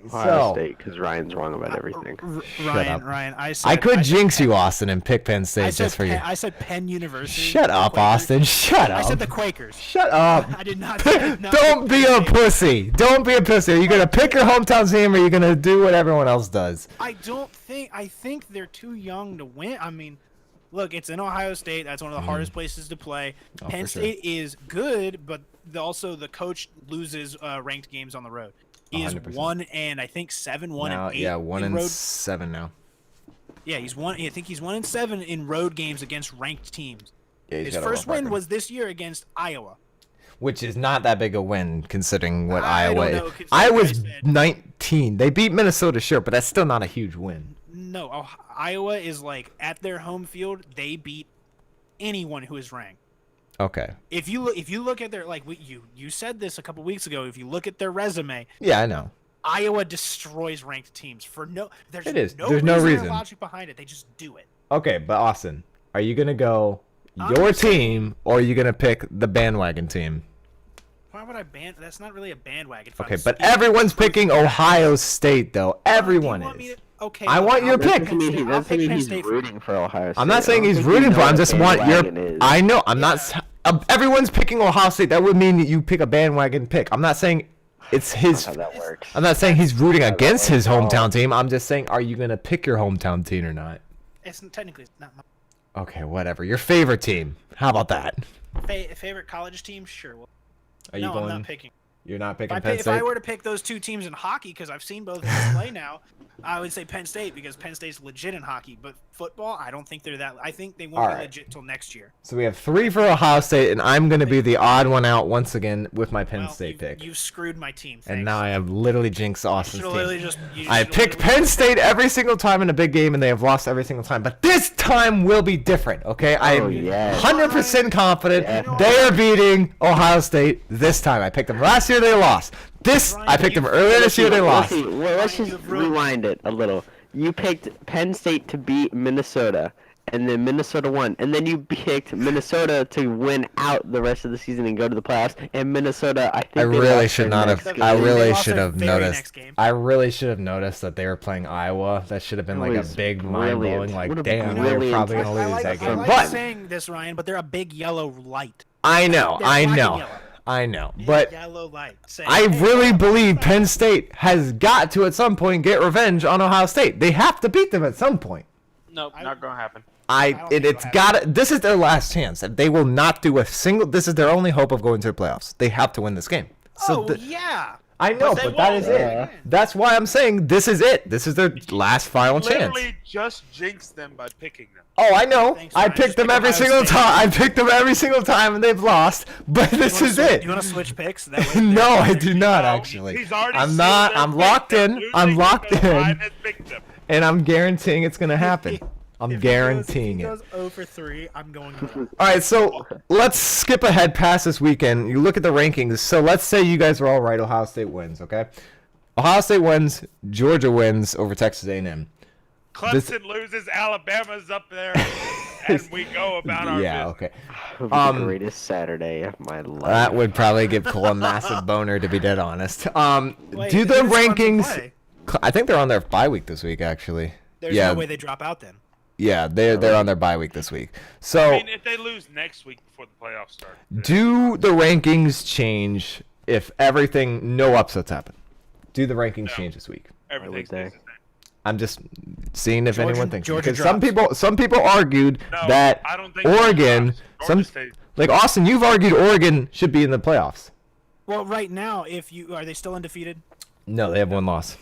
Ohio State, because Ryan's wrong about everything. Ryan, I could jinx you, Austin, and pick Penn State just for you. I said Penn University. Shut up, Austin. Shut up. I said the Quakers. Shut up. I did not. not Don't be a pussy. Don't be a pussy. Are you going to pick your hometown team, or are you going to do what everyone else does? I think they're too young to win. I mean, look, it's in Ohio State. That's one of the hardest places to play. Penn State is good, but also the coach loses ranked games on the road. He is 1 and I think 7, 1 and 8. Yeah, 1 in and road. 7 now. Yeah, he's 1. I think he's 1 and 7 in road games against ranked teams. Yeah, His first win was this year against Iowa. Which is not that big a win considering what I Iowa don't is. know, considering Iowa's I said- 19. They beat Minnesota, sure, but that's still not a huge win. No, Iowa is like at their home field. They beat anyone who is ranked. Okay. If you look at their you said this a couple weeks ago. If you look at their resume, Yeah, I know. Iowa destroys ranked teams for there's no reason. or logic behind it. They just do it. Okay, but Austin, are you going to go I'm your just saying- team, or are you going to pick the bandwagon team? Why would I ban? That's not really a bandwagon. Okay, but everyone's picking Ohio State, though. Everyone is. Okay. I want your pick. Doesn't mean I'll pick Penn he's State for rooting for Ohio State. I'm not saying I don't he's think you rooting know for. I'm what just want your. bandwagon is. I know. I'm not. Everyone's picking Ohio State. That would mean that you pick a bandwagon pick. I'm not saying it's his. How that works. I'm not saying he's rooting that against his works at all. hometown team. I'm just saying, are you gonna pick your hometown team or not? It's technically not my Okay, whatever. Your favorite team. How about that? favorite college team. Sure. Well, Are you no, going? I'm not picking. You're not picking If Penn I State. were to pick those two teams in hockey, because I've seen both of them play now, I would say Penn State because Penn State's legit in hockey. But football, I don't think they're that. I think they won't All be right. legit till next year. So we have 3 for Ohio State, and I'm gonna be the odd one out once again with my Penn Well, State pick. You've screwed my team. And Thanks. now I have literally jinxed Austin's Should've team. literally just- you I should've picked literally- Penn State every single time in a big game, and they have lost every single time. But this time will be different, okay? I am yes. 100% confident Yeah. they are beating Ohio State this time. I picked them last year, they lost. I picked them earlier this year, they lost. Let's just rewind it a little. You picked Penn State to beat Minnesota, and then Minnesota won. And then you picked Minnesota to win out the rest of the season and go to the playoffs. And Minnesota, I think I they really lost should their not next have. game. I They really lost should their have very noticed. next game. I really should have noticed that they were playing Iowa. That should have been It like a was big mind blowing. brilliant. Like, What a damn, they're brilliant probably team. gonna lose that I game. like But saying this, Ryan, but they're a big yellow light. I know, They're I black and know, yellow. I know. Big But yellow light. Saying, I hey, really I'm believe outside. Penn State has got to at some point get revenge on Ohio State. They have to beat them at some point. Nope, not gonna happen. don't think It's it'll got to. This is their last chance. They will not do a single. This is their only hope of going to the playoffs. They have to win this game. So Oh yeah. I know, they but that won't. is it. Yeah. That's why I'm saying this is it. This is their last final chance. Literally just jinxed them by picking them. Oh, I know. Thanks, I Ryan. picked Just them pick every Ohio single State. time. I picked them every single time, and they've lost. But this is it. You want to switch picks? That way No, I do not No, actually. he's already I'm sealed not. their I'm pick. locked They're in. losing I'm locked because Ryan in, has picked them. and I'm guaranteeing it's gonna happen. I'm guaranteeing if it. he goes 0 for 3, I'm going to All right, so let's skip ahead past this weekend. You look at the rankings. So let's say you guys are all right. Ohio State wins. Okay. Ohio State wins. Georgia wins over Texas A&M. Clemson loses, Alabama's up there, and we go about our Yeah. business. Okay. It would be the greatest Saturday of my life. That would probably give Cole a massive boner, to be dead honest. Wait, Do the who's on the rankings? play? I think they're on their bye week this week, actually. There's yeah, no way they drop out then. yeah, they're on their bye week this week. So, I mean, if they lose next week before the playoffs start, do the rankings change if no upsets happen? Do the rankings change this week? everything say. stays the same. I'm just seeing if Georgia- anyone thinks. Georgia Because drops. some people argued No, that I don't think Georgia Oregon, drops. Georgia stays. like Austin, you've argued Oregon should be in the playoffs. Well, right now, are they still undefeated? No, they have one loss.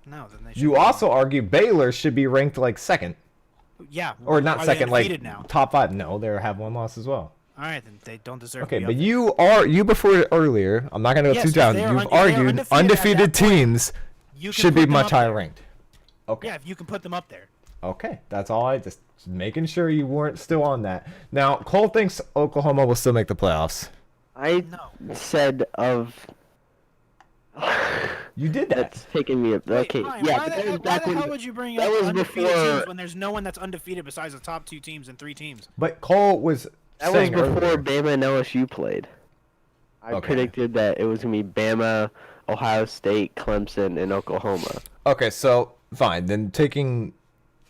No, then they should. You be. also argue Baylor should be ranked like second, Yeah. or not are they second, like undefeated now? top 5. No, they have one loss as well. All right, then they don't deserve. Okay, to but be you before earlier. I'm not gonna go Yes, too if down. they are You've if they are argued undefeated at undefeated that point, teams You can should be put them much up higher there. ranked. Okay. Yeah, if you can put them up there. Okay, that's all. I just making sure you weren't still on that. Now, Cole thinks Oklahoma will still make the playoffs. I said of. You did that. That's taking me. Okay, Ryan, yeah. why the hell would you bring that up was undefeated before- teams when there's no one that's undefeated besides the top 2 teams and 3 teams? But Cole was That was saying before earlier- Bama and LSU played. I Okay. predicted that it was gonna be Bama, Ohio State, Clemson, and Oklahoma. Okay, so fine. Then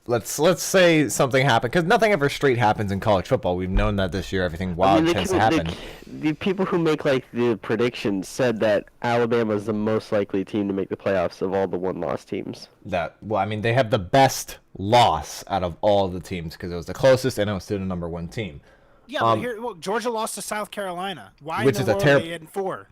let's say something happened, because nothing ever straight happens in college football. We've known that this year. Everything wild tends to happen. The people who make like the predictions said that Alabama is the most likely team to make the playoffs of all the one-loss teams. Well, I mean, they have the best loss out of all the teams because it was the closest and it was still the number 1 team. Yeah, but Georgia lost to South Carolina. Why Which in is the a world terrib- are they in 4?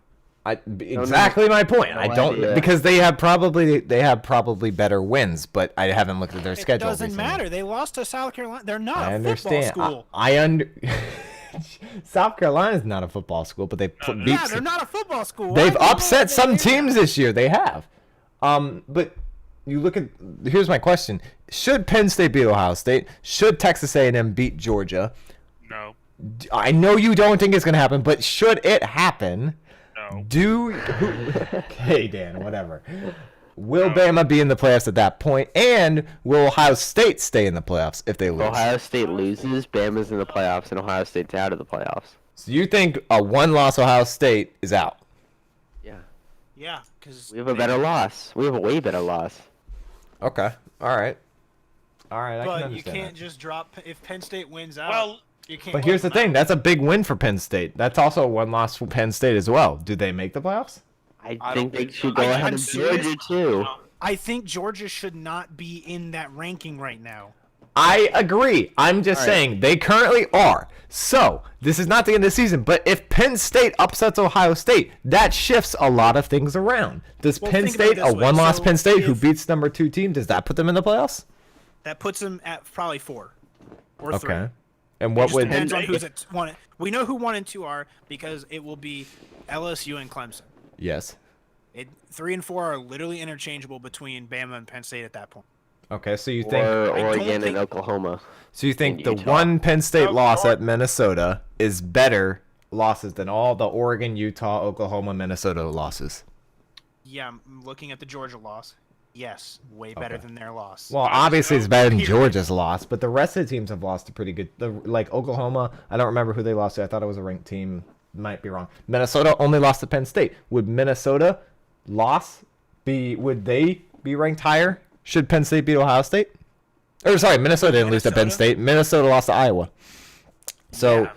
Exactly my point. No I don't idea. because they have probably better wins, but I haven't looked at their It schedule. doesn't recently. matter. They lost to South Carolina. They're not I a understand. football school. South Carolina's not a football school, but they beat. Yeah, they're not a football school. Why They've do you know upset that some they- teams this year. They have. But you look at. Here's my question: should Penn State beat Ohio State? Should Texas A&M beat Georgia? No. I know you don't think it's gonna happen, but should it happen? No. Okay, Dan, whatever. Will Bama be in the playoffs at that point? And will Ohio State stay in the playoffs if they lose? Ohio State loses, Bama's in the playoffs, and Ohio State's out of the playoffs. So you think a one-loss Ohio State is out? Yeah. Yeah, because We have a better loss. We have a way better loss. Okay. All right. I can But you understand can't that. just drop if Penn State wins out. Well, you can't. But here's the put them thing. out. That's a big win for Penn State. That's also a one-loss for Penn State as well. Do they make the playoffs? I I think don't they think should so. go I'm ahead of serious. Georgia too. I think Georgia should not be in that ranking right now. I agree. I'm just All right. saying they currently are. So, this is not the end of the season, but if Penn State upsets Ohio State, that shifts a lot of things around. Does Well, Penn think about State, it a this way. one-loss So Penn State who if- beats number 2 team, does that put them in the playoffs? That puts them at probably 4 or 3. Okay. And It what just would depends on who's at 1. We know who 1 and 2 are because it will be LSU and Clemson. Yes. 3 and 4 are literally interchangeable between Bama and Penn State at that point. Okay, so you think Or I don't Oregon think- and Oklahoma. so you think in the Utah. one Penn State Oh, loss Lord. at Minnesota is better losses than all the Oregon, Utah, Oklahoma, Minnesota losses? Yeah, I'm looking at the Georgia loss. Yes, way better Okay. than their loss. Well, I just obviously it's know better than Peter- Georgia's loss, but the rest of the teams have lost a pretty good. Like Oklahoma, I don't remember who they lost to. I thought it was a ranked team. Might be wrong. Minnesota only lost to Penn State. Would Minnesota would they be ranked higher? Should Penn State beat Ohio State? Or sorry, Minnesota didn't lose to Penn Minnesota? State. Minnesota lost to Iowa. So Yeah.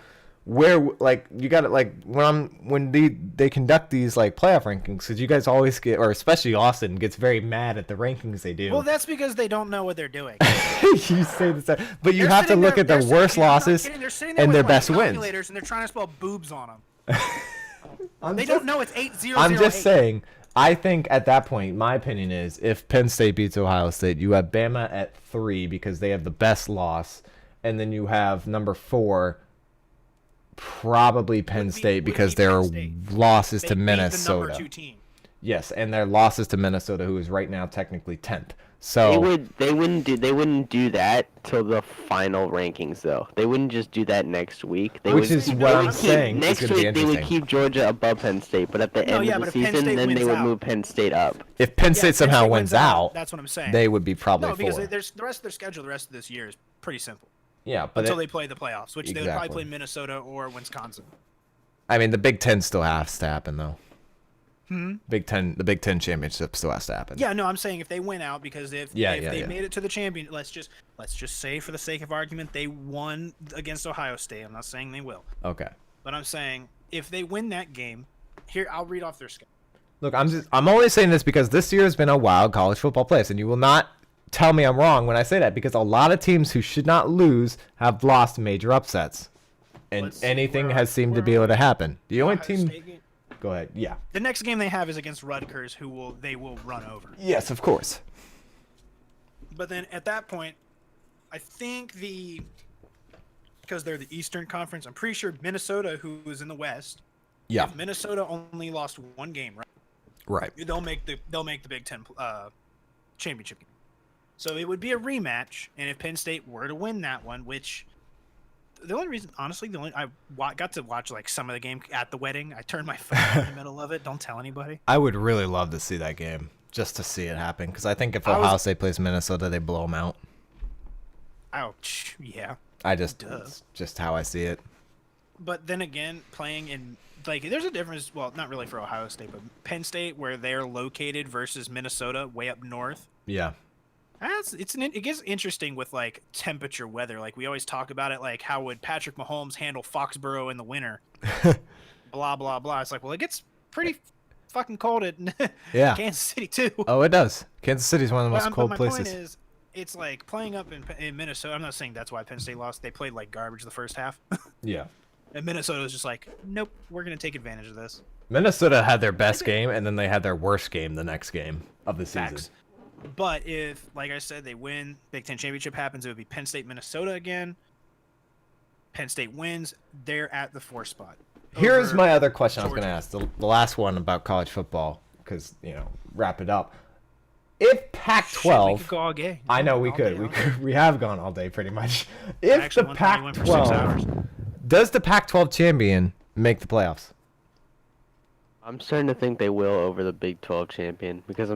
where like you got it like when they conduct these like playoff rankings, because you guys always get, or especially Austin gets very mad at the rankings they do. Well, that's because they don't know what they're doing. You say this, but you They're have to sitting look there- at the they're sitting- worst I'm not losses kidding, they're sitting there and with, their like, best wins. calculators, and they're them. They're trying to spell boobs on them. I'm They just, don't know it's 8008. I'm just saying. I think at that point, my opinion is if Penn State beats Ohio State, you have Bama at 3 because they have the best loss, and then you have number 4, probably Penn Would be- State would because be Penn their State. losses They to beat the number Minnesota. 2 team. Yes, and their losses to Minnesota, who is right now technically 10th. They So wouldn't do that till the final rankings though. They wouldn't just do that next week. They Which would, is they what would I'm keep- saying is Next gonna be week they would interesting. keep Georgia above Penn State, but at the No, end yeah, of but the if Penn season, State then they wins would out- move Penn State up. if Penn Yeah, State if somehow wins out, that's what I'm saying. they would be probably No, because 4. there's the rest of their schedule. The rest of this year is pretty simple Yeah, but until they play the playoffs, which they would probably Exactly. play Minnesota or Wisconsin. I mean, the Big Ten still has to happen, though. Hmm? The Big Ten championship still has to happen. Yeah, no, I'm saying if they win out, because if they Yeah. made it to the champion, let's just say for the sake of argument they won against Ohio State. I'm not saying they will, Okay. but I'm saying if they win that game, here I'll read off their schedule. Look, I'm only saying this because this year has been a wild college football place, and you will not tell me I'm wrong when I say that, because a lot of teams who should not lose have lost major upsets, and Let's see, anything where has are- seemed to where be are able to we? happen. The only Ohio team. State game? Go ahead. Yeah. The next game they have is against Rutgers, they will run over. Yes, of course. But then at that point, I think because they're the Eastern Conference, I'm pretty sure Minnesota, who is in the West, Yeah. if Minnesota only lost 1 game, right? Right. They'll make the Big Ten championship game. So it would be a rematch, and if Penn State were to win that one, which the only reason, honestly, got to watch like some of the game at the wedding. I turned my phone on in the middle of it. Don't tell anybody. I would really love to see that game just to see it happen because I think if Ohio State plays Minnesota, they blow them out. Ouch! Yeah. It's just how I see it. But then again, playing in like there's a difference. Well, not really for Ohio State, but Penn State, where they're located, versus Minnesota, way up north. Yeah. It gets interesting with like temperature, weather. Like we always talk about it, like how would Patrick Mahomes handle Foxborough in the winter? Blah blah blah. It's like, well, it gets pretty fucking cold at Kansas City too. Oh, it does. Kansas City is one of the most cold my places. Point is, it's like playing up in Minnesota. I'm not saying that's why Penn State lost. They played like garbage the first half. Yeah. And Minnesota was just like, nope, we're gonna take advantage of this. Minnesota had their best game, and then they had their worst game the next game of the season. Facts. But if, like I said, they win, Big Ten championship happens, it would be Penn State, Minnesota again. Penn State wins, they're at the 4th spot. Here's my other question I was going to ask, the last one about college football, because, wrap it up. If Pac-12... we could go all day. I know we could. We have gone all day, pretty much. If the Pac-12... Does the Pac-12 champion make the playoffs? I'm starting to think they will over the Big 12 champion because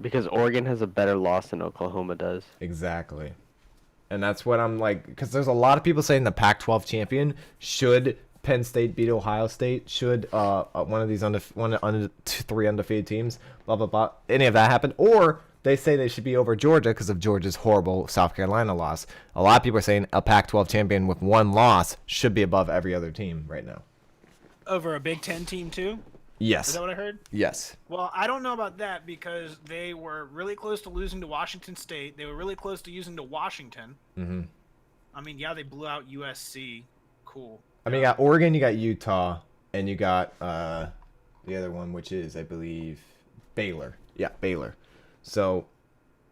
because Oregon has a better loss than Oklahoma does. Exactly. And that's what I'm like, because there's a lot of people saying the Pac-12 champion should Penn State beat Ohio State, should one of these three undefeated teams, blah, blah, blah, any of that happen, or they say they should be over Georgia because of Georgia's horrible South Carolina loss. A lot of people are saying a Pac-12 champion with one loss should be above every other team right now. Over a Big Ten team too? Yes. Is that what I heard? Yes. Well, I don't know about that because they were really close to losing to Washington State. They were really close to losing to Washington. Mm-hmm. I mean, yeah, they blew out USC. Cool. I mean, you got Oregon, you got Utah, and you got the other one, which is, I believe, Baylor. Yeah, Baylor. So,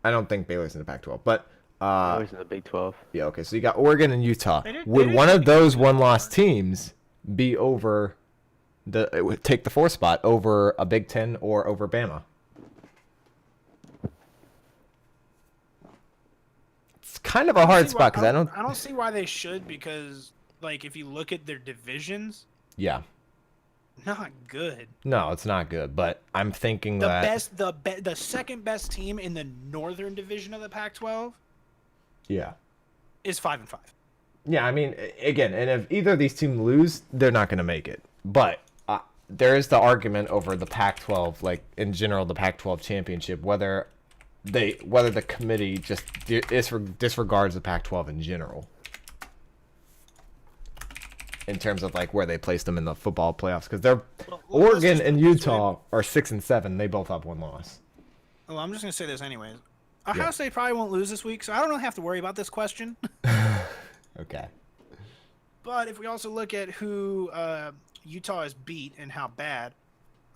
I don't think Baylor's in the Pac-12, but... Baylor's in the Big 12. Yeah, okay, so you got Oregon and Utah. Would one of those one-loss teams be over... it would take the 4th spot over a Big Ten or over Bama? It's kind of a hard spot because I don't see why they should, because like if you look at their divisions, not good. No, it's not good. But I'm thinking the second best team in the Northern Division of the Pac-12, is 5-5. Yeah, I mean, again, and if either of these teams lose, they're not going to make it. But there is the argument over the Pac-12, like in general, the Pac-12 championship, whether the committee just disregards the Pac-12 in general, in terms of like where they place them in the football playoffs, because Oregon and Utah are 6 and 7. They both have one loss. Well, I'm just gonna say this anyways. Ohio State probably won't lose this week, so I don't really have to worry about this question. Okay. But if we also look at who Utah has beat and how bad,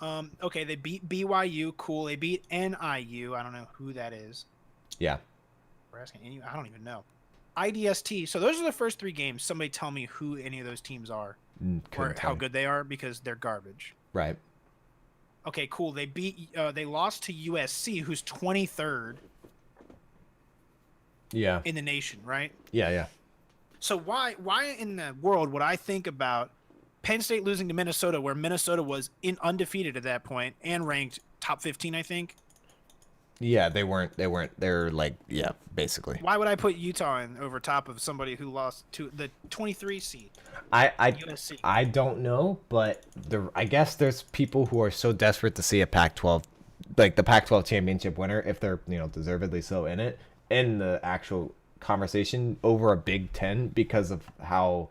okay, they beat BYU, cool. They beat NIU. I don't know who that is. Yeah. We're asking any. I don't even know. IDST. So those are the first 3 games. Somebody tell me who any of those teams are or how good they are, because they're garbage. Right. Okay, cool. They lost to USC, who's 23rd. Yeah. In the nation, right? Yeah. So why in the world would I think about Penn State losing to Minnesota, where Minnesota was undefeated at that point and ranked top 15, I think? Yeah, they weren't. They're like, yeah, basically. Why would I put Utah in over top of somebody who lost to the 23 seed? USC? I don't know, but I guess there's people who are so desperate to see a Pac-12, like the Pac-12 championship winner, if they're deservedly so in the actual conversation over a Big Ten, because of how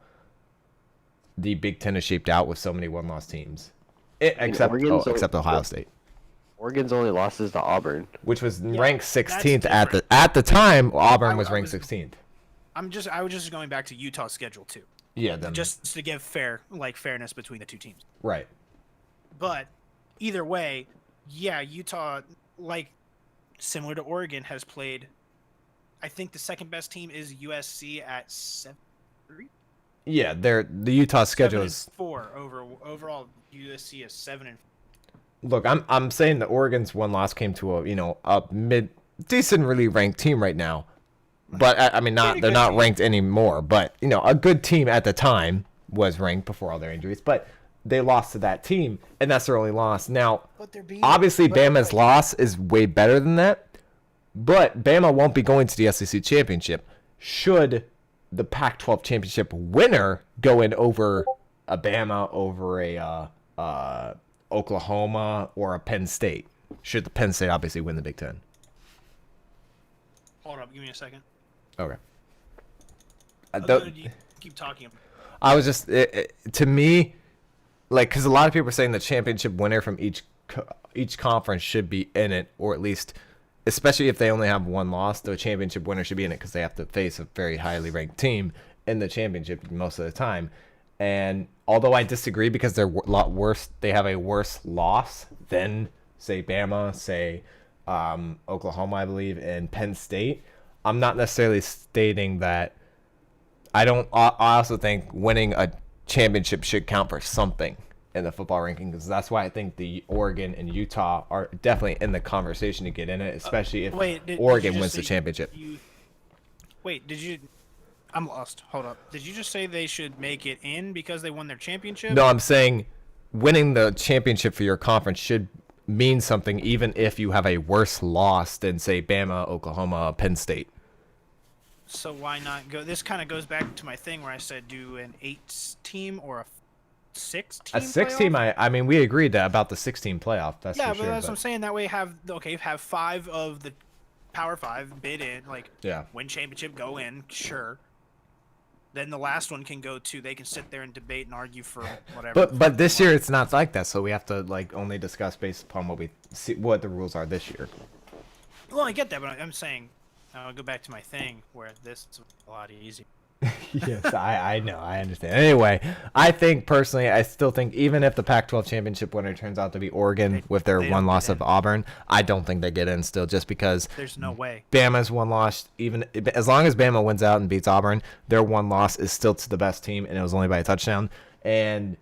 the Big Ten is shaped out with so many one-loss teams, except Ohio State. Oregon's only losses to Auburn, which was ranked 16th at the time. Auburn was ranked 16th. I was just going back to Utah's schedule too. Yeah, just to give fairness between the two teams. Right. But either way, yeah, Utah, like similar to Oregon, has played. I think the second best team is USC at 7-3. Yeah, the Utah schedule is 4 overall. USC is 7-4. Look, I'm saying that Oregon's one loss came to a decently ranked team right now. But I mean, they're not team. ranked anymore. But a good team at the time was ranked before all their injuries. But they lost to that team, and that's their only loss. Now, obviously, Bama's loss is way better than that. But Bama won't be going to the SEC championship. Should the Pac-12 championship winner go in over a Bama, over a Oklahoma, or a Penn State? Should the Penn State obviously win the Big Ten? Hold up, give me a second. Okay. You keep talking. I was just to me, like, because a lot of people are saying the championship winner from each conference should be in it, or at least, especially if they only have one loss, the championship winner should be in it because they have to face a very highly ranked team in the championship most of the time. And although I disagree because they're a lot worse, they have a worse loss than say Bama, say Oklahoma, I believe, and Penn State. I'm not necessarily stating that. I also think winning a championship should count for something in the football ranking, because that's why I think the Oregon and Utah are definitely in the conversation to get in it, especially if Oregon wins the championship. I'm lost. Hold up. Did you just say they should make it in because they won their championship? No, I'm saying winning the championship for your conference should mean something, even if you have a worse loss than, say, Bama, Oklahoma, Penn State. So why not go? This kind of goes back to my thing where I said do an 8-team or a 6-team. A 6-team, I mean, we agreed about the 6-team playoff. That's yeah, for but sure, that's what I'm saying. That way, have 5 of the Power 5 bid in, win championship, go in, sure. Then the last one can go to. They can sit there and debate and argue for whatever. But this year it's not like that, so we have to only discuss based upon what the rules are this year. Well, I get that, but I'm saying I'll go back to my thing where this is a lot easier. Yes, I know, I understand. Anyway, I still think even if the Pac-12 championship winner turns out to be Oregon with their one loss of Auburn, I don't think they get in still, just because there's no way. Bama's one loss, even as long as Bama wins out and beats Auburn, their one loss is still to the best team, and it was only by a touchdown. And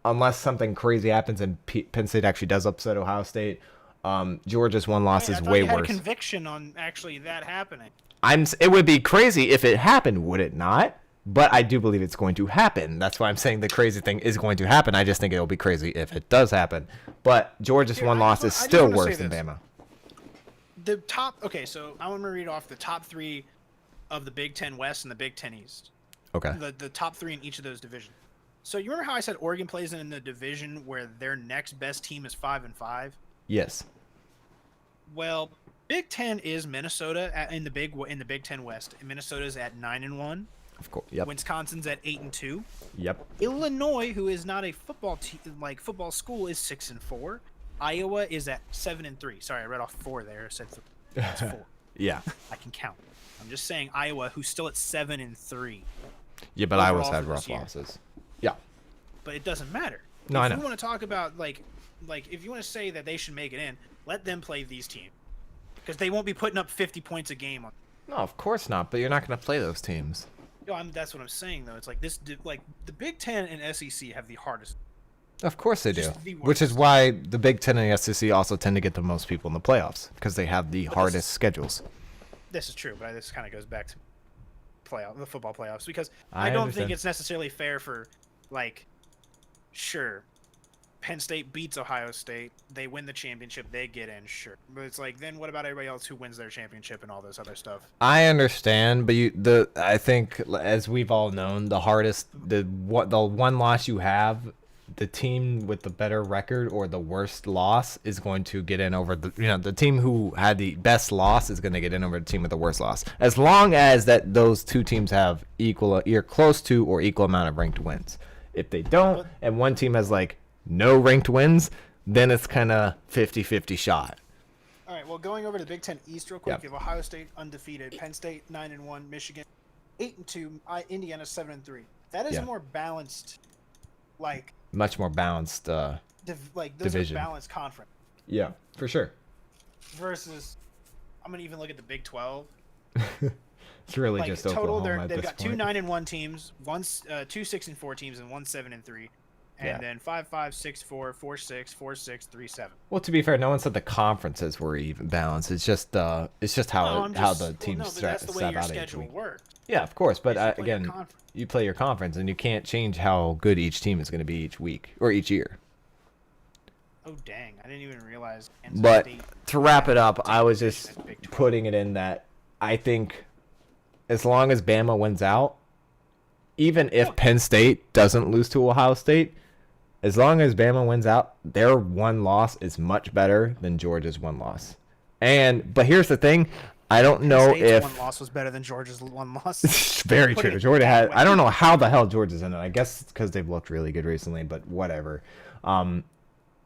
unless something crazy happens and Penn State actually does upset Ohio State, Georgia's one loss is way you had worse. Conviction on actually that happening. It would be crazy if it happened, would it not? But I do believe it's going to happen. That's why I'm saying the crazy thing is going to happen. I just think it'll be crazy if it does happen. But Georgia's one loss is still worse than Bama. So I want to read off the top 3 of the Big Ten West and the Big Ten East. Okay. The top 3 in each of those divisions. So you remember how I said Oregon plays in the division where their next best team is 5-5? Yes. Well, Big Ten is Minnesota in the Big Ten West. Minnesota's at 9-1. Of course. Yep. Wisconsin's at 8-2. Yep. Illinois, who is not a football football school, is 6-4. Iowa is at 7-3. Sorry, I read off 4 there. I said 3. It's 4. Yeah. I can count. I'm just saying Iowa, who's still at 7-3. Yeah, but Iowa's had rough losses. Yeah. But it doesn't matter. No, I know. If you want to talk about if you want to say that they should make it in, let them play these teams. Because they won't be putting up 50 points a game. No, of course not. But you're not going to play those teams. That's what I'm saying, though. It's like this. The Big Ten and SEC have the hardest. Of course they do. Which is why the Big Ten and the SEC also tend to get the most people in the playoffs, because they have the hardest schedules. This is true, but this kind of goes back to the football playoffs, because I don't understand. think it's necessarily fair for, sure, Penn State beats Ohio State, they win the championship, they get in, sure. But it's then what about everybody else who wins their championship and all this other stuff? I understand, but I think, as we've all known, the one loss you have, the team with the better record or the worst loss is going to get in over the team who had the best loss is going to get in over the team with the worst loss, as long as those two teams have close to or equal amount of ranked wins. If they don't, and one team has no ranked wins, then it's kind of 50-50 shot. All right, well, going over to the Big Ten East real quick, Yep. You have Ohio State undefeated, Penn State 9-1, Michigan 8-2, Indiana 7-3. That is a more balanced, much more balanced those division. are balanced conference. Yeah, for sure. Versus, I'm gonna even look at the Big 12. It's really just total. Oklahoma at They've this got point. 2 9-1 teams, 2 6-4 teams, and 1 7-3. and then 5-5, 6-4, 4-6, 4-6, 3-7. Well, to be fair, no one said the conferences were even balanced. It's just how the teams that's the way your out schedule each week. works. Yeah, of course, but You play your again, conference. you play your conference, and you can't change how good each team is going to be each week or each year. Oh dang! I didn't even realize. Kansas But State to wrap it up, I was division just is Big 12. putting it in that I think as long as Bama wins out, even if Penn State doesn't lose to Ohio State, as long as Bama wins out, their one loss is much better than Georgia's one loss. But here's the thing, I don't know State's if one loss was better than Georgia's one loss. very Put true. it Georgia that had. way. I don't know how the hell Georgia's in it. I guess it's because they've looked really good recently, but whatever.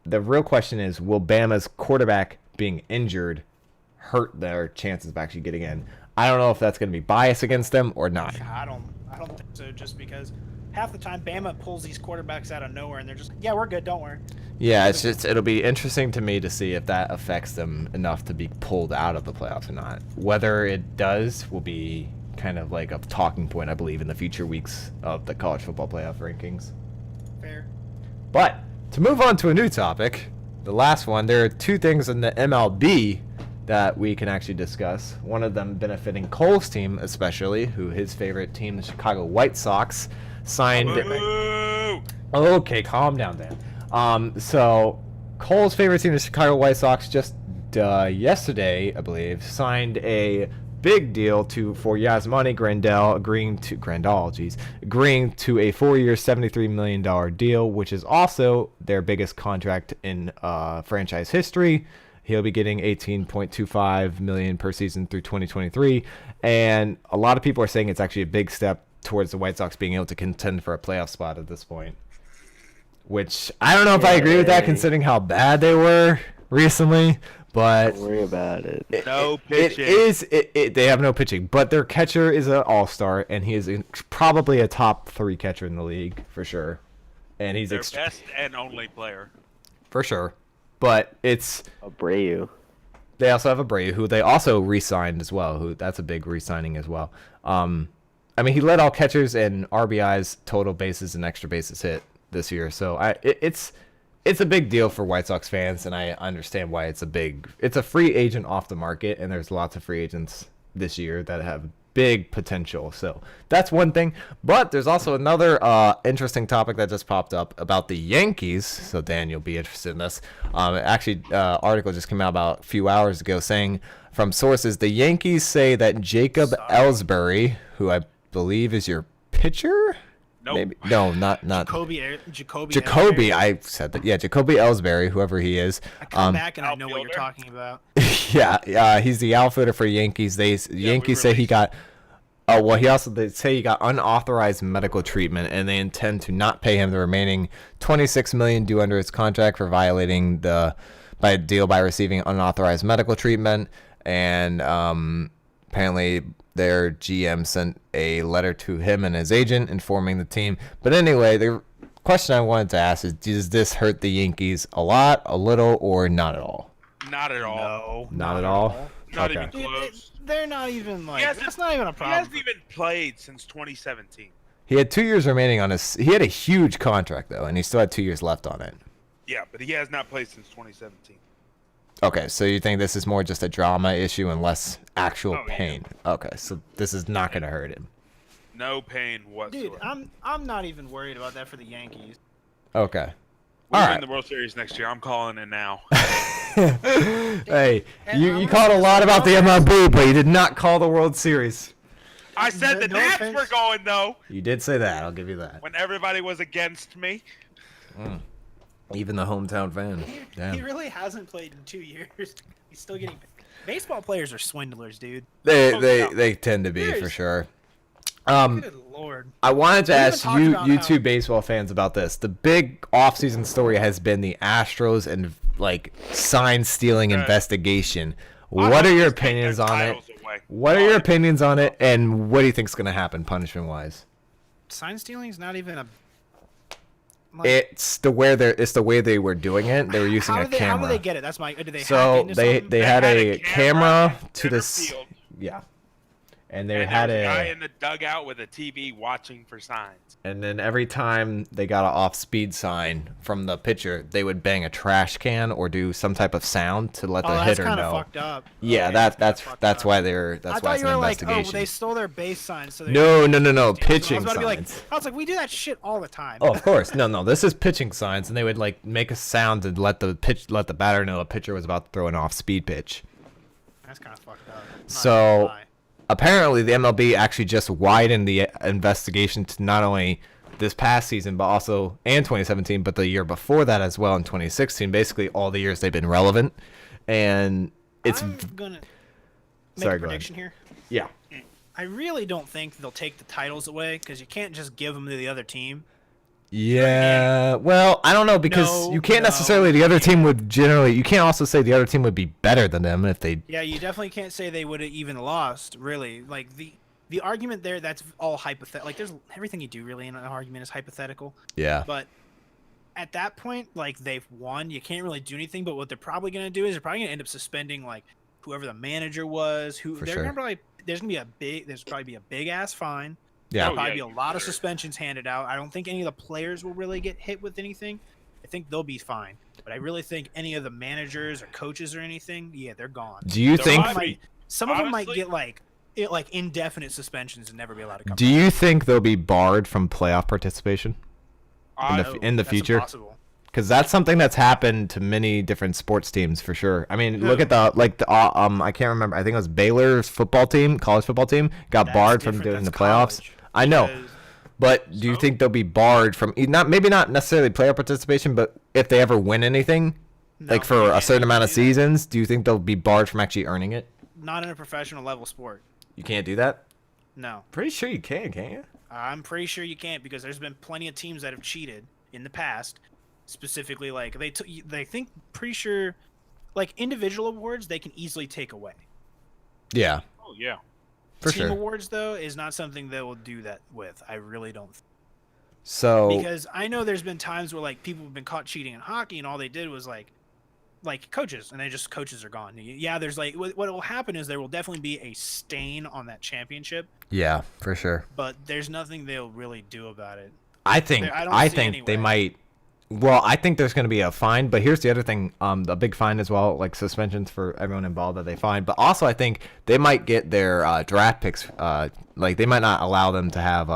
The real question is, will Bama's quarterback being injured hurt their chances of actually getting in? I don't know if that's going to be biased against them or not. I don't think so. Just because half the time Bama pulls these quarterbacks out of nowhere, and they're just yeah, we're good, don't worry. Yeah, it'll be interesting to me to see if that affects them enough to be pulled out of the playoffs or not. Whether it does will be kind of like a talking point, I believe, in the future weeks of the college football playoff rankings. Fair. But to move on to a new topic, the last one, there are two things in the MLB that we can actually discuss. One of them benefiting Cole's team, especially, who his favorite team, the Chicago White Sox, signed. Boo! Okay, calm down, Dan. So Cole's favorite team, the Chicago White Sox, just yesterday, I believe, signed a big deal for Yasmani Grandal, agreeing to a 4-year, $73 million deal, which is also their biggest contract in franchise history. He'll be getting $18.25 million per season through 2023, and a lot of people are saying it's actually a big step towards the White Sox being able to contend for a playoff spot at this point. Which I don't know if I agree with that, considering how bad they were recently. But Don't worry about it. No pitching. They have no pitching, but their catcher is an all-star, and he is probably a top 3 catcher in the league for sure. And he's Their best and only player. for sure. But it's Abreu. they also have Abreu, who they also re-signed as well. That's a big re-signing as well. I mean, he led all catchers in RBIs, total bases, and extra bases hit this year. So it's a big deal for White Sox fans, and I understand why it's a free agent off the market, and there's lots of free agents this year that have big potential. So that's one thing. But there's also another interesting topic that just popped up about the Yankees. So Dan, you'll be interested in this. Article just came out about a few hours ago saying from sources, the Yankees say that Jacob Ellsbury, who I believe is your pitcher? Nope. Maybe. No, not Jacoby. I said that. Yeah, Jacoby Ellsbury, whoever he is. I come back and I know what you're outfielder. talking about. Yeah, he's the outfielder for Yankees. Yankees say he got. Oh well, they say he got unauthorized medical treatment, and they intend to not pay him the remaining $26 million due under his contract for violating by receiving unauthorized medical treatment. And apparently their GM sent a letter to him and his agent informing the team. But anyway, the question I wanted to ask is, does this hurt the Yankees a lot, a little, or not at all? Not at all. No, Not at all? Not Okay. even close. They're not even like. hasn't- That's not even a He problem. hasn't even played since 2017. He had 2 years remaining on his. He had a huge contract though, and he still had 2 years left on it. Yeah, but he has not played since 2017. Okay, so you think this is more just a drama issue and less actual Oh, yeah. pain? Okay, so this is not going to hurt him. No pain whatsoever. Dude, I'm not even worried about that for the Yankees. Okay. We all win right. the World Series next year. I'm calling it now. Hey, And you I'm called a gonna lot say about the no MLB, but you did not call the World Series. I said the No Nats offense. were going though You did say that. I'll give you that. when everybody was against me. Even the hometown fan. He Damn. really hasn't played in 2 years. He's still getting. Baseball players are swindlers, dude. They tend to be for Serious. sure. Good lord. I wanted to We even ask talked you, about you how- two baseball fans, about this. The big offseason story has been the Astros and like sign stealing Right. investigation. I What hope are your they take their opinions on it? titles away. What are your opinions on it, and what do you think's going to happen punishment wise? Sign stealing is not even a. Like, It's the way they were doing it. They were using how a did they, camera. How did they get it? That's my. Did they hack So into they something? they had a camera in to center this. field. Yeah. And they and had there was a guy in the dugout with a TV watching for signs. And then every time they got an off-speed sign from the pitcher, they would bang a trash can or do some type of sound to let the hitter know. That's kind of fucked up. Yeah, Okay, that's why they're I why thought it's you an were like, investigation. oh, they stole their base signs. So No, pitching I signs. I was like, we do that shit all the time. Oh, of course. No, this is pitching signs, and they would like make a sound to let the batter know a pitcher was about to throw an off-speed pitch. That's kind of fucked up. So apparently the MLB actually just widened the investigation to not only this past season but also and 2017, but the year before that as well in 2016. Basically all the years they've been relevant, and it's. I'm gonna make Sorry, a go ahead. prediction here. Yeah. I really don't think they'll take the titles away because you can't just give them to the other team. Yeah, well, I don't know because you can't necessarily. The other team would generally. You can't also say the other team would be better than them if they. Yeah, you definitely can't say they would have even lost. Really, like the argument there, that's all hypothetical. Like, there's everything you do really in an argument is hypothetical. Yeah. But at that point, like, they've won. You can't really do anything. But what they're probably gonna do is they're probably gonna end up suspending like whoever the manager was. Who they're gonna probably there's probably be a big ass fine. Yeah. There'll probably be a lot of suspensions handed out. I don't think any of the players will really get hit with anything. I think they'll be fine. But I really think any of the managers or coaches or anything, yeah, they're gone. Do you think? Some of them might get like indefinite suspensions and never be allowed to come Do you think they'll be barred from playoff participation in the that's future? impossible. Because that's something that's happened to many different sports teams for sure. I mean, look at the I can't remember. I think it was Baylor's college football team, got barred from doing the playoffs. I know, but do you think they'll be barred from maybe not necessarily player participation, but if they ever win anything, like for a certain amount of seasons, do you think they'll be barred from actually earning it? Not in a professional level sport. You can't do that? No. Pretty sure you can, can't you? I'm pretty sure you can't because there's been plenty of teams that have cheated in the past. Specifically, like pretty sure, like individual awards they can easily take away. Yeah. Oh yeah. For Team sure. awards though is not something they will do that with. I really don't. So Because I know there's been times where like people have been caught cheating in hockey and all they did was like coaches and coaches are gone. Yeah, there's like what will happen is there will definitely be a stain on that championship. yeah, for sure. But there's nothing they'll really do about it. I think they might. Well, I think there's going to be a fine, but here's the other thing: a big fine as well, like suspensions for everyone involved that they fine. But also, I think they might get their draft picks. Like they might not allow them to have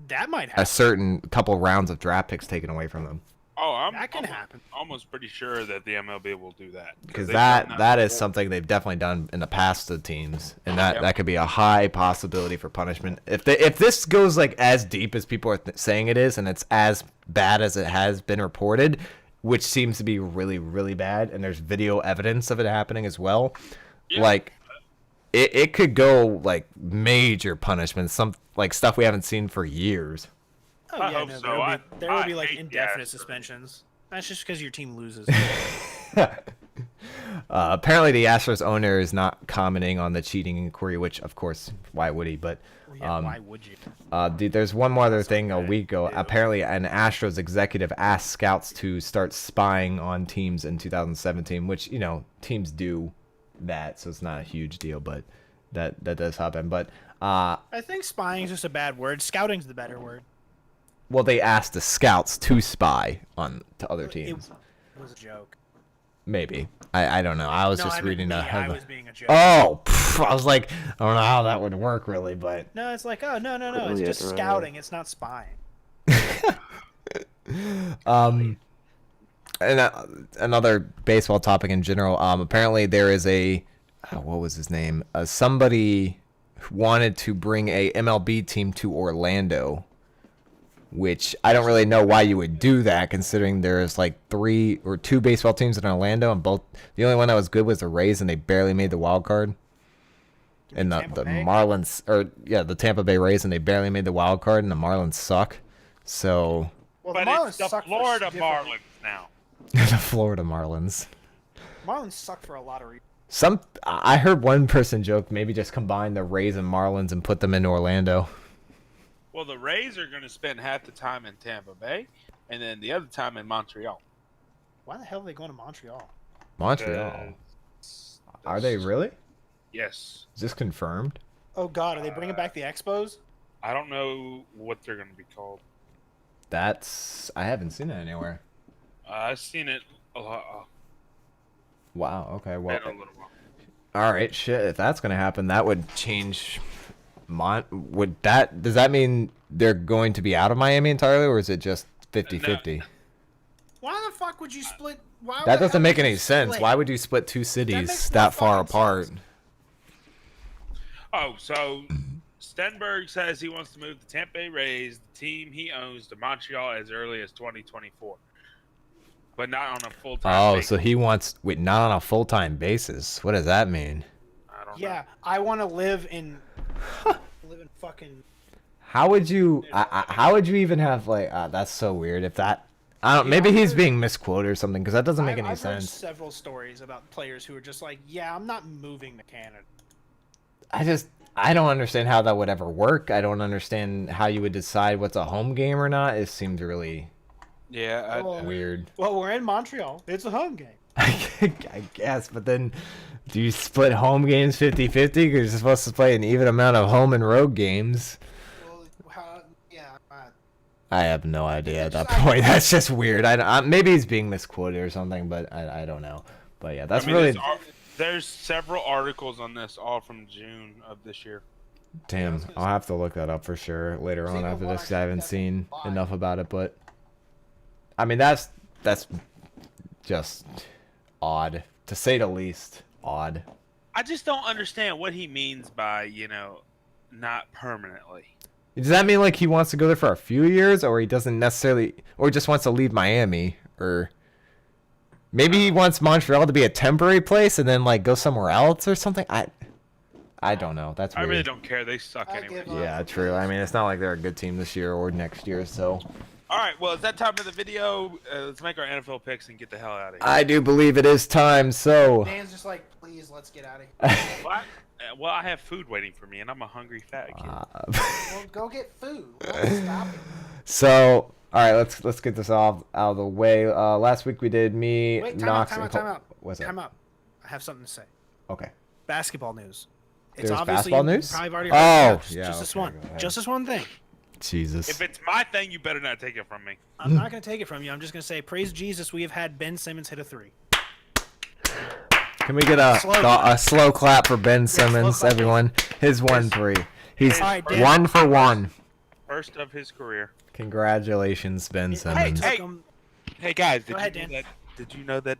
that might happen. a certain couple rounds of draft picks taken away from them. Oh, that can happen. Almost pretty sure that the MLB will do that Because that is something they've definitely done in the past to teams, and that could be a high possibility for punishment. If this goes like as deep as people are saying it is, and it's as bad as it has been reported, which seems to be really really bad, and there's video evidence of it happening as well, like it could go like major punishments, some like stuff we haven't seen for years. Oh, I yeah, hope no, so. There will be I like hate the indefinite Astros. suspensions. That's just because your team loses. Apparently, the Astros owner is not commenting on the cheating inquiry, which, of course, why would he? But why would you? there's one more other thing a week ago. Apparently, an Astros executive asked scouts to start spying on teams in 2017, which, teams do that, so it's not a huge deal, but that does happen. But I think spying is just a bad word. Scouting's the better word. well, they asked the scouts to spy to other teams. It was a joke. Maybe. I don't know. I was No, just I meant reading me. a I headline. was being a joke. Oh, I was like, I don't know how that would work really, but No, it's like, oh, no. It's yeah, just right. scouting. It's not spying. and another baseball topic in general. Apparently there is what was his name? Somebody wanted to bring a MLB team to Orlando, which I don't really know why you would do that, considering there's like 3 or 2 baseball teams in Orlando, and the only one that was good was the Rays, and they barely made the wild card. And the Bay? Marlins, the Tampa Bay Rays, and they barely made the wild card, and the Marlins suck. So Well, But the Marlins it's the suck for Florida different- Marlins now. the Florida Marlins. Marlins suck for a lot of reasons. I heard one person joke maybe just combine the Rays and Marlins and put them in Orlando. Well, the Rays are going to spend half the time in Tampa Bay, and then the other time in Montreal. Why the hell are they going to Montreal? Montreal. Are they really? Yes. Is this confirmed? Oh God, are they bringing back the Expos? I don't know what they're going to be called. I haven't seen it anywhere. I've seen it a lot. Wow. Okay. Well. Been a little while. All right. Shit. If that's gonna happen, that would change. Does that mean they're going to be out of Miami entirely, or is it just 50-50? No. Why the fuck would you split? That doesn't make any sense. Why would you split two cities that far apart? Oh, so Stenberg says he wants to move the Tampa Bay Rays, the team he owns, to Montreal as early as 2024, but not on a full-time basis. So he wants not on a full-time basis. What does that mean? I don't know. Yeah, I want to live in fucking. How would you? How would you even have that's so weird. If that, I don't. Maybe he's being misquoted or something because that doesn't make any I've heard sense. several stories about players who are just like, yeah, I'm not moving to Canada. I don't understand how that would ever work. I don't understand how you would decide what's a home game or not. It seems really weird. Well, we're in Montreal. It's a home game. I guess, but then do you split home games 50-50 because you're supposed to play an even amount of home and road games? Well, yeah. I have no idea at that point. That's just weird. Maybe he's being misquoted or something, but I don't know. But yeah, that's really... There's several articles on this, all from June of this year. Damn, I'll have to look that up for sure later on after this. I haven't seen enough about it, but I mean that's just odd, to say the least. Odd. I just don't understand what he means by, not permanently. Does that mean like he wants to go there for a few years, or he doesn't necessarily, or just wants to leave Miami, or maybe he wants Montreal to be a temporary place and then like go somewhere else or something? I don't know. That's weird. I really don't care. They suck anyway. Yeah, true. I mean, it's not like they're a good team this year or next year, so. All right, well, it's that time of the video. Let's make our NFL picks and get the hell out of here. I do believe it is time, so. Dan's just like, please, let's get out of here. Well, I have food waiting for me, and I'm a hungry fat kid. Well, go get food. What's stopping? So, all right, let's get this out of the way. Last week we did Wait, Knox, time out. What's that? Time out. I have something to say. Okay. Basketball news. There's obviously basketball news? Probably already heard yeah. Just this okay, one. Just this one thing. Jesus. If it's my thing, you better not take it from me. I'm not going to take it from you. I'm just going to say, praise Jesus, we have had Ben Simmons hit a 3. Can we get a slow clap for Ben Simmons, clap. everyone? His 1-3. He's All right, Dan. 1 for 1. First of his career. Congratulations, Ben Simmons. Hey guys, Go ahead, Dan. did you know that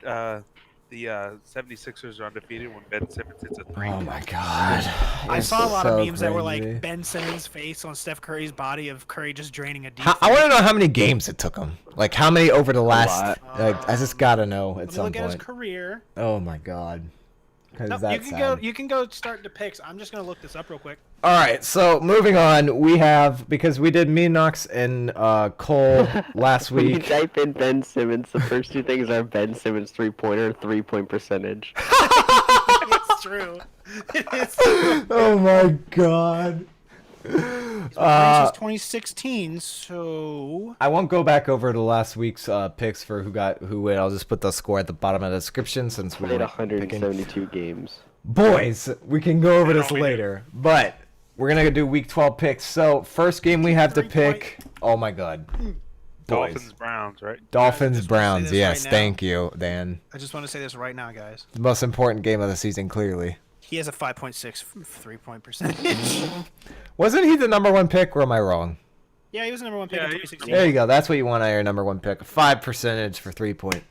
the 76ers are undefeated when Ben Simmons hits a 3? Oh my God. I It's saw a lot of so memes that were crazy. like Ben Simmons' face on Steph Curry's body of Curry just draining a deep. I want to know how many games it took him. Like how many over the last. lot. Like, I just gotta know at Let me some look at his point. career. Oh my God. Because No, that's you can go start the picks. I'm just gonna look this up real quick. All right, so moving on, we have, because we did me, Knox, and Cole last When you week. type in Ben Simmons, the first two things are Ben Simmons 3-pointer, 3-point percentage. It's true. It is. Oh my God. He's been since 2016, so I won't go back over to last week's picks for who win. I'll just put the score at the bottom of the description since we Played were 172 games. Boys, we can go over this later, but we're gonna do week 12 picks. So first game we have to pick. Oh my God. Boys. Dolphins Browns, right? Dolphins I just wanna say Browns. this Yes, right now. thank you, Dan. I just want to say this right now, guys. The most important game of the season, clearly. He has a 5.6 3-point percentage. Wasn't he the number one pick, or am I wrong? Yeah, he was the number 1 pick Yeah, in he- 2016. There you go. That's what you want out of your number one pick. 5% for 3-point.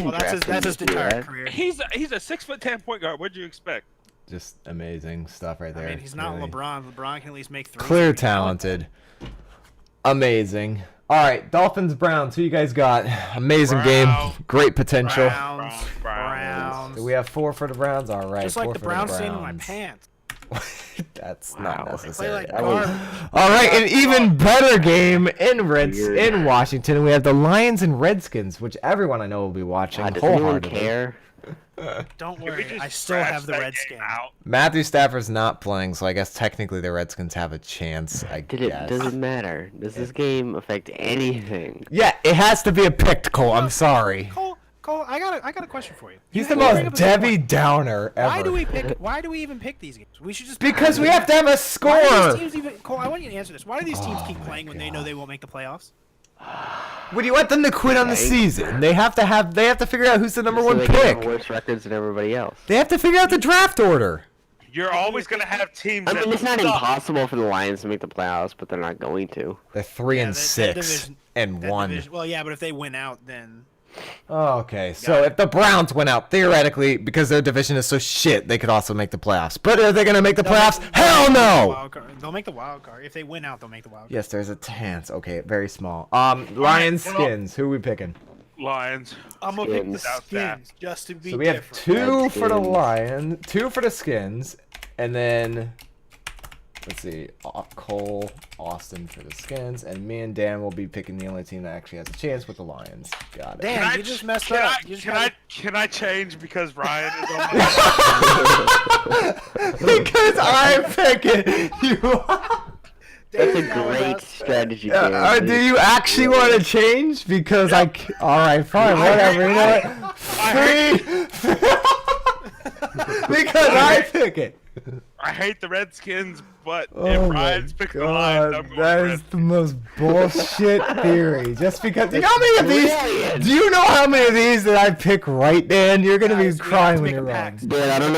Well, that's his entire career. He's a 6'10" point guard. What'd you expect? Just amazing stuff right there. I mean, he's not really. LeBron. LeBron can at least make 3. Clear talented. Amazing. All right, Dolphins Browns. Who you guys got? Amazing game. Great potential. Browns. Do we have 4 for the Browns? All right. Just like 4 the for Browns stain on my Browns. pants. That's Wow. not They play necessary. like That was- garbage. All right, an even better game Weird. in Washington. We have the Lions and Redskins, which everyone I know will be watching Does anyone wholeheartedly. care? Don't Can we worry, just I still have the scratch that Redskins. game out? Matthew Stafford's not playing, so I guess technically the Redskins have a chance. I Does guess. it does this game affect anything? Yeah, it has to be a pick, Cole. I'm sorry. Cole, Cole, I got a question for you. He's You the have to bring most up a good Debbie point. Downer ever. Why do we even pick these games? We should just Because we have to have a Why do score. these teams even, Cole, I want you to answer this. Why do these teams keep playing when they know they won't make the playoffs? Would you want them to quit on the season? They have to figure out who's the number So one they can have pick. worse records than everybody else. They have to figure out the draft order. You're always gonna have teams. I mean, that it's not suck. impossible for the Lions to make the playoffs, but they're not going to. They're 3 and that 6 division- and That 1. division- well, yeah, but if they win out, then Oh, okay, so if the Browns went out, theoretically, because their division is so shit, they could also make the playoffs. But are they going to make the playoffs? Hell no! They'll make the wild card. If they win out, they'll make the wild card. Yes, there's a chance. Okay, very small. Lions, Skins. Who are we picking? Lions. I'm gonna pick the Skins. Skins just to be So we have different. 2 for the Skins. Lions, 2 for the Skins, and then let's see, Cole, Austin for the Skins, and me and Dan will be picking the only team that actually has a chance with the Lions. Got it. Dan, you just messed up. You just got- Can I change because Ryan is on my Because I'm picking you. That's a Dan's now great about- strategy, Dan. Do you actually want to change? Because all right, fine, whatever. You know what? Because I pick it. I hate the Redskins, but Oh if my Ryan's picking the Lions, I'm god, going that is Redskins. the most bullshit theory. Just because, do you know how many of Brilliant. these? Do you know how many of these that I pick right, Dan? You're gonna Guys, be we have crying to when make you're a wrong. pact. Dan, I don't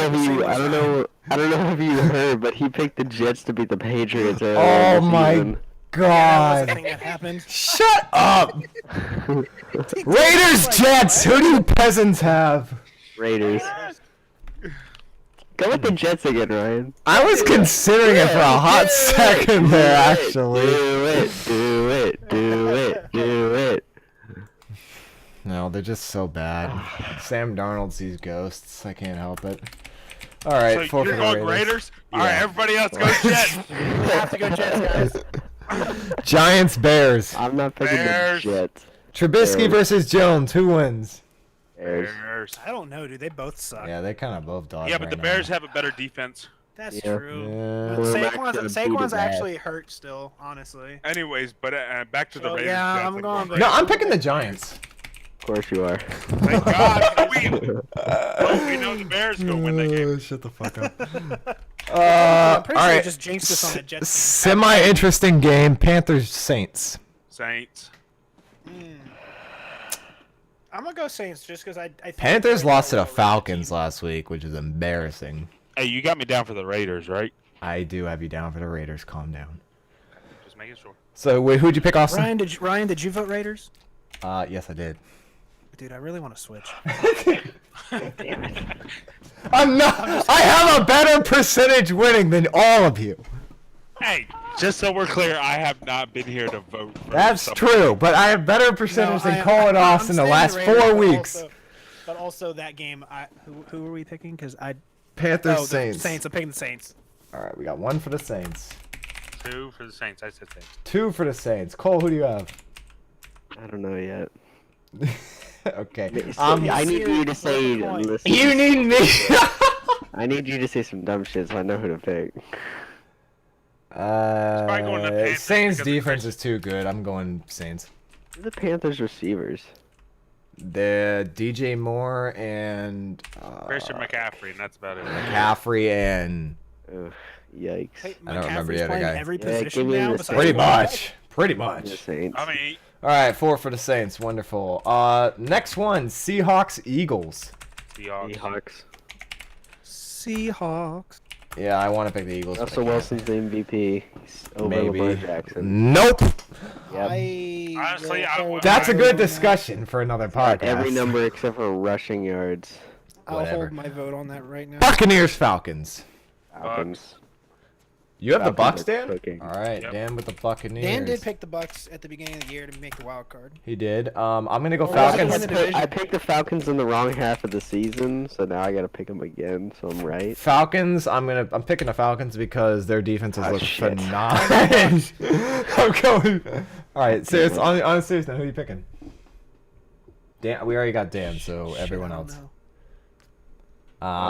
know if you heard, but he picked the Jets to beat the Patriots. Oh my That was the god! thing that happened. Shut up! Raiders, Jets. Who do you peasants have? Raiders. Go with the Jets again, Ryan. I was considering it for a hot second there, actually. Do it. No, they're just so bad. Sam Darnold sees ghosts. I can't help it. All right, So 4 for you're the going Raiders. Raiders? All right, everybody else go Jets. We have to go Jets, guys. Giants, Bears. I'm not picking Bears. the Jets. Trubisky Bears. versus Jones. Who wins? Bears. Bears. I don't know, dude. They both suck. Yeah, they kind of both dog. Yeah, but the Bears have a better defense. That's Yeah. true. Yeah. But Quarterback's Saquon's, gonna beat Saquon's his ass. actually hurt still, honestly. Anyways, but back to the Oh, Raiders. yeah, Jets, I'm going No, I'm picking the Giants. Of course you are. Thank God. We know the Bears gonna win that game. Shut the fuck up. I'm pretty all sure right. I just jinxed us on that Jets game. Semi-interesting game. Panthers, Saints. Saints. I'm gonna go Saints just because I think Panthers they're lost to a the well-rounded Falcons team. last week, which is embarrassing. Hey, you got me down for the Raiders, right? I do have you down for the Raiders. Calm down. Just making sure. So, wait, who'd you pick, Austin? Ryan, did you vote Raiders? Yes, I did. Dude, I really want to switch. Damn it. I'm not. I have a better percentage winning than all of you. Hey, just so we're clear, I have not been here to vote. For That's someone. true, but I have better percentage than Cole and I'm Austin the saying last Raiders, 4 but weeks. but also that game, who were we picking? Because Panthers, the Saints. Saints. I'm picking the Saints. All right, we got 1 for the Saints, 2 for the Saints. I said Saints. 2 for the Saints. Cole, who do you have? I don't know yet. Okay. I need you to say. Listen, You need me. I need you to say some dumb shit so I know who to pick. probably going to Panthers Saints because of defense Chris- is too good. I'm going Saints. Who are the Panthers receivers? The DJ Moore and Christian McCaffrey, and that's about it. McCaffrey and Ugh, yikes. Hey, I don't remember the McCaffrey's other playing guy. Every Yeah, give position me now. the besides pretty quarterback. much. Pretty The much. Saints. I mean, All right, 4 for the Saints. Wonderful. Next one, Seahawks, Eagles. Seahawks. Seahawks. Yeah, I want to pick the Eagles. but I Russell can't. Wilson's the MVP. He's over Maybe. Lamar Jackson. Nope. Yep. Honestly, I- That's a good discussion for another podcast. Every number except for rushing yards. I'll Whatever. hold my vote on that right now. Buccaneers, Falcons. Falcons. You have the Bucks, Falcons are Dan? cooking. All right, Yep. Dan with the Buccaneers. Dan did pick the Bucks at the beginning of the year to make the wild card. He did. I'm gonna go Well, Falcons. win the division. I picked the Falcons in the wrong half of the season, so now I gotta pick them again. So I'm right. Falcons. I'm picking the Falcons because their defenses Oh, look shit. phenomenal. I'm going. All right, serious. On a serious note, who are you picking? Dan. We already got Dan, so everyone I don't else. know.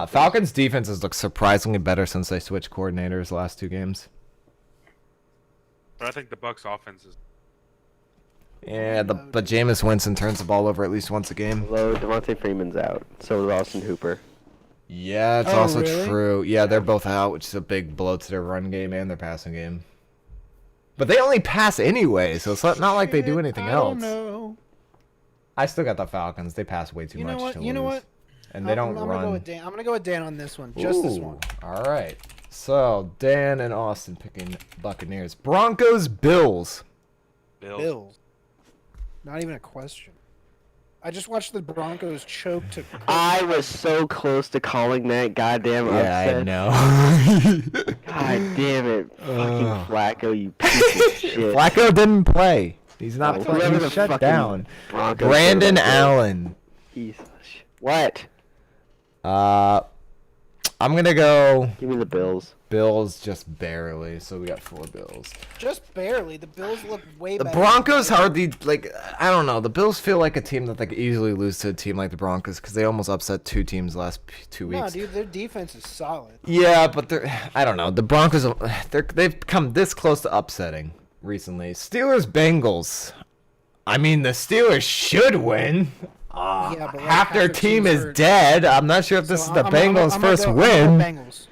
Falcons defenses look surprisingly better since they switched coordinators the last 2 games. but I think the Bucks offense is. Yeah, but Jameis Winston turns the ball over at least once a game. Although Devontae Freeman's out, so is Austin Hooper. Yeah, it's also true. Yeah, they're both out, which is a big blow to their run game and their passing game. But they only pass anyway, so it's not like they do anything else. I still got the Falcons. They pass way too much. You know what? And they don't I'm run. Gonna go with Dan. I'm gonna go with Dan on this one. Just this one. All right. So Dan and Austin picking Buccaneers. Broncos, Bills. Bills. Not even a question. I just watched the Broncos choke to. I was so close to calling that goddamn upset. Yeah, I know. God damn it, fucking Flacco, you piece of shit. Flacco didn't play. He's not playing. Whoever He's the shut fucking down. Broncos Brandon quarterback is. Allen. Piece of shit. What? I'm gonna go Give me the Bills. Bills just barely. So we got 4 Bills. Just barely. The Bills look way The better. Broncos hardly I don't know. The Bills feel like a team that they could easily lose to a team like the Broncos because they almost upset 2 teams last 2 weeks. No, dude, their defense is solid. Yeah, but I don't know. The Broncos they've come this close to upsetting recently. Steelers Bengals. I mean, the Steelers should win. Yeah, but like Half their team is hurt. dead. I'm not sure if this is the Bengals' first win. Bengals.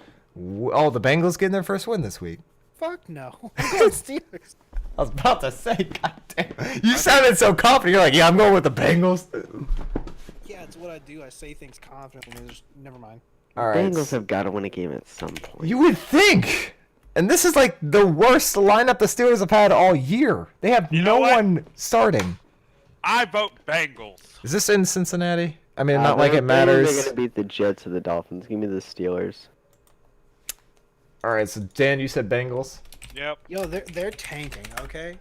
Oh, the Bengals getting their first win this week. Fuck no. I'm going Steelers. I was about to say, goddamn. You sounded so confident. You're like, yeah, I'm going with the Bengals. Yeah, it's what I do. I say things confidently. Just never mind. All right. Bengals have got to win a game at some point. You would think. And this is like the worst lineup the Steelers have had all year. They have no one starting. I vote Bengals. Is this in Cincinnati? I mean, not like They're it matters. gonna beat the Jets or the Dolphins. Give me the Steelers. All right, so Dan, you said Bengals. Yep. Yo, they're tanking. Okay.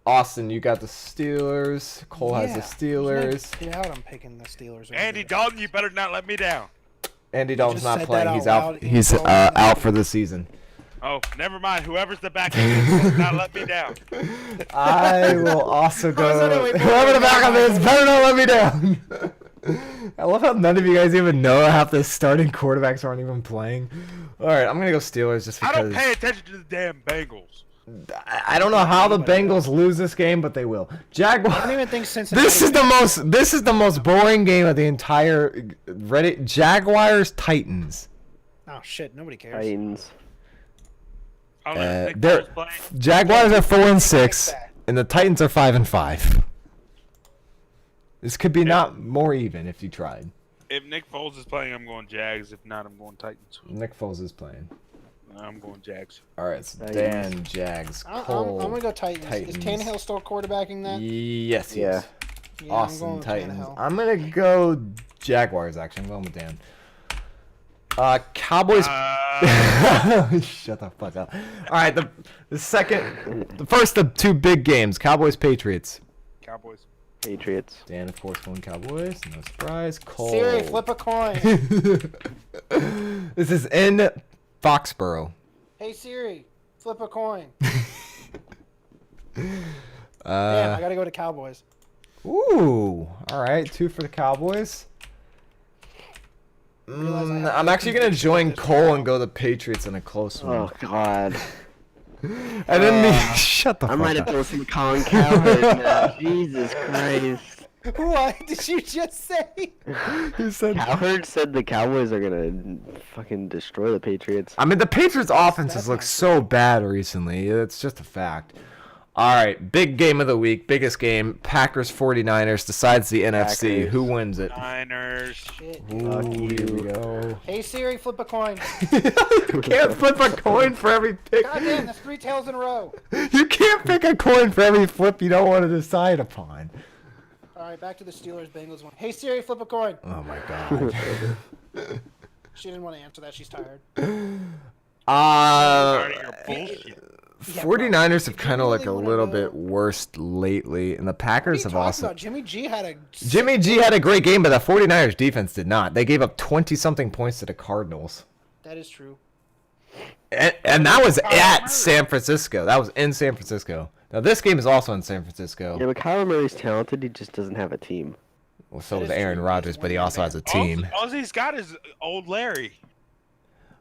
Austin, you got the Steelers. Cole has the Steelers. Yeah, I'm picking the Steelers. Andy Dalton, you better not let me down. Andy Dalton's just not said playing. that He's out out. loud. He's He's out for the season. Oh, never mind. Whoever's the backup is, better not let me down. I will also go. no, wait, Whoever the backup is, better not let me down. I love how none of you guys even know half the starting quarterbacks aren't even playing. All right, I'm gonna go Steelers just because. I don't pay attention to the damn Bengals. I don't know how the Bengals lose this game, but they will. Jaguars. I don't even think Cincinnati. This is the most boring game of the entire Reddit. Jaguars Titans. Oh shit! Nobody cares. Titans. I don't even think they're- Bears playing. Jaguars are 4-6, and the Titans are 5-5. This could be not more even if you tried. If Nick Foles is playing, I'm going Jags. If not, I'm going Titans. Nick Foles is playing. I'm going Jags. All right, so Titans. Dan, Jags, Cole. I'm gonna go Titans. Is Tannehill still quarterbacking that? Yes, he Yeah. is. Yeah, Austin I'm going with Titans. Tannehill. I'm gonna go Jaguars. Actually, I'm going with Dan. Cowboys. Shut the fuck up. All right, the first of 2 big games. Cowboys Patriots. Cowboys. Patriots. Dan, of course, going Cowboys. No surprise. Cole. Siri, flip a coin. This is in Foxborough. Hey Siri, flip a coin. Damn, I gotta go to Cowboys. Ooh. All right, 2 for the Cowboys. I'm actually gonna join Cole and go the Patriots in a close one. Oh God. I didn't mean. Shut the I fuck might have up. to listen to Colin Cowherd now. Jesus Christ. What did you just say? He said. Cowherd said the Cowboys are gonna fucking destroy the Patriots. I mean, the Patriots' offenses That's look not so bad recently. It's just a fact. All right, big game of the week, biggest game. Packers 49ers decides the NFC. Packers. Who wins it? Niners. Shit. Ooh, here we go. Hey Siri, flip a coin. You can't flip a coin for every pick. God damn, that's 3 tails in a row. You can't pick a coin for every flip you don't want to decide upon. All right, back to the Steelers Bengals one. Hey Siri, flip a coin. Oh my god. She didn't want to answer that. She's tired. Starting your bullshit. 49ers have kind of really like a wanna little know- bit worse lately, and the What are Packers you have talking also. about? Jimmy G had a. Jimmy G had a great game, but the 49ers defense did not. They gave up 20-something points to the Cardinals. That is true. And that was at San Francisco. That was in San Francisco. Now, this game is also in San Francisco. Yeah, but Kyler Murray's talented. He just doesn't have a team. Well, so That was is Aaron true. Rodgers, He's but he one also man. has a team. All he's got is old Larry.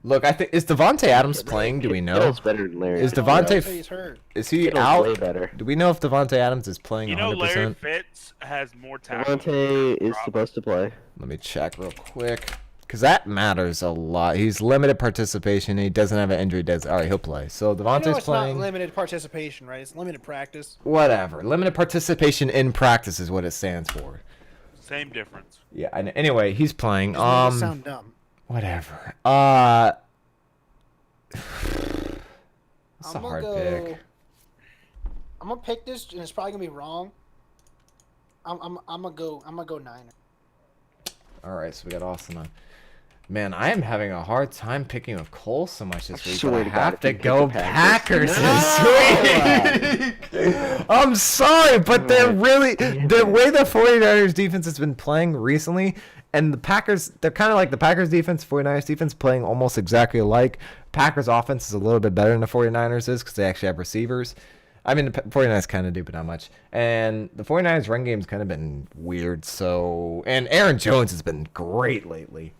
Look, I think is Devontae Adams playing? Do we know? Kittle's better than Larry. Is Devontae? He's hurt. Is he Kittle's out? way better. Do we know if Devontae Adams is playing 100%? You know, Larry Fitz has more talent. Devontae is supposed to play. Let me check real quick, because that matters a lot. He's limited participation. He doesn't have an injury. All right, he'll play. So Devontae's it's playing. not limited participation, right? It's limited practice. Whatever. Limited participation in practice is what it stands for. Same difference. Yeah. And anyway, he's playing. Just made it sound dumb. Whatever. It's a hard pick. I'm gonna pick this, and it's probably gonna be wrong. I'm gonna go Niner. All right, so we got Austin on. Man, I am having a hard time picking with Cole so much this week. But I have to go Packers this week. I'm sorry, but they're really the way the 49ers defense has been playing recently, and the Packers, they're kind of like the Packers defense, 49ers defense playing almost exactly alike. Packers offense is a little bit better than the 49ers is because they actually have receivers. I mean, the 49ers kind of do, but not much. And the 49ers run game's kind of been weird. So, and Aaron Jones has been great lately.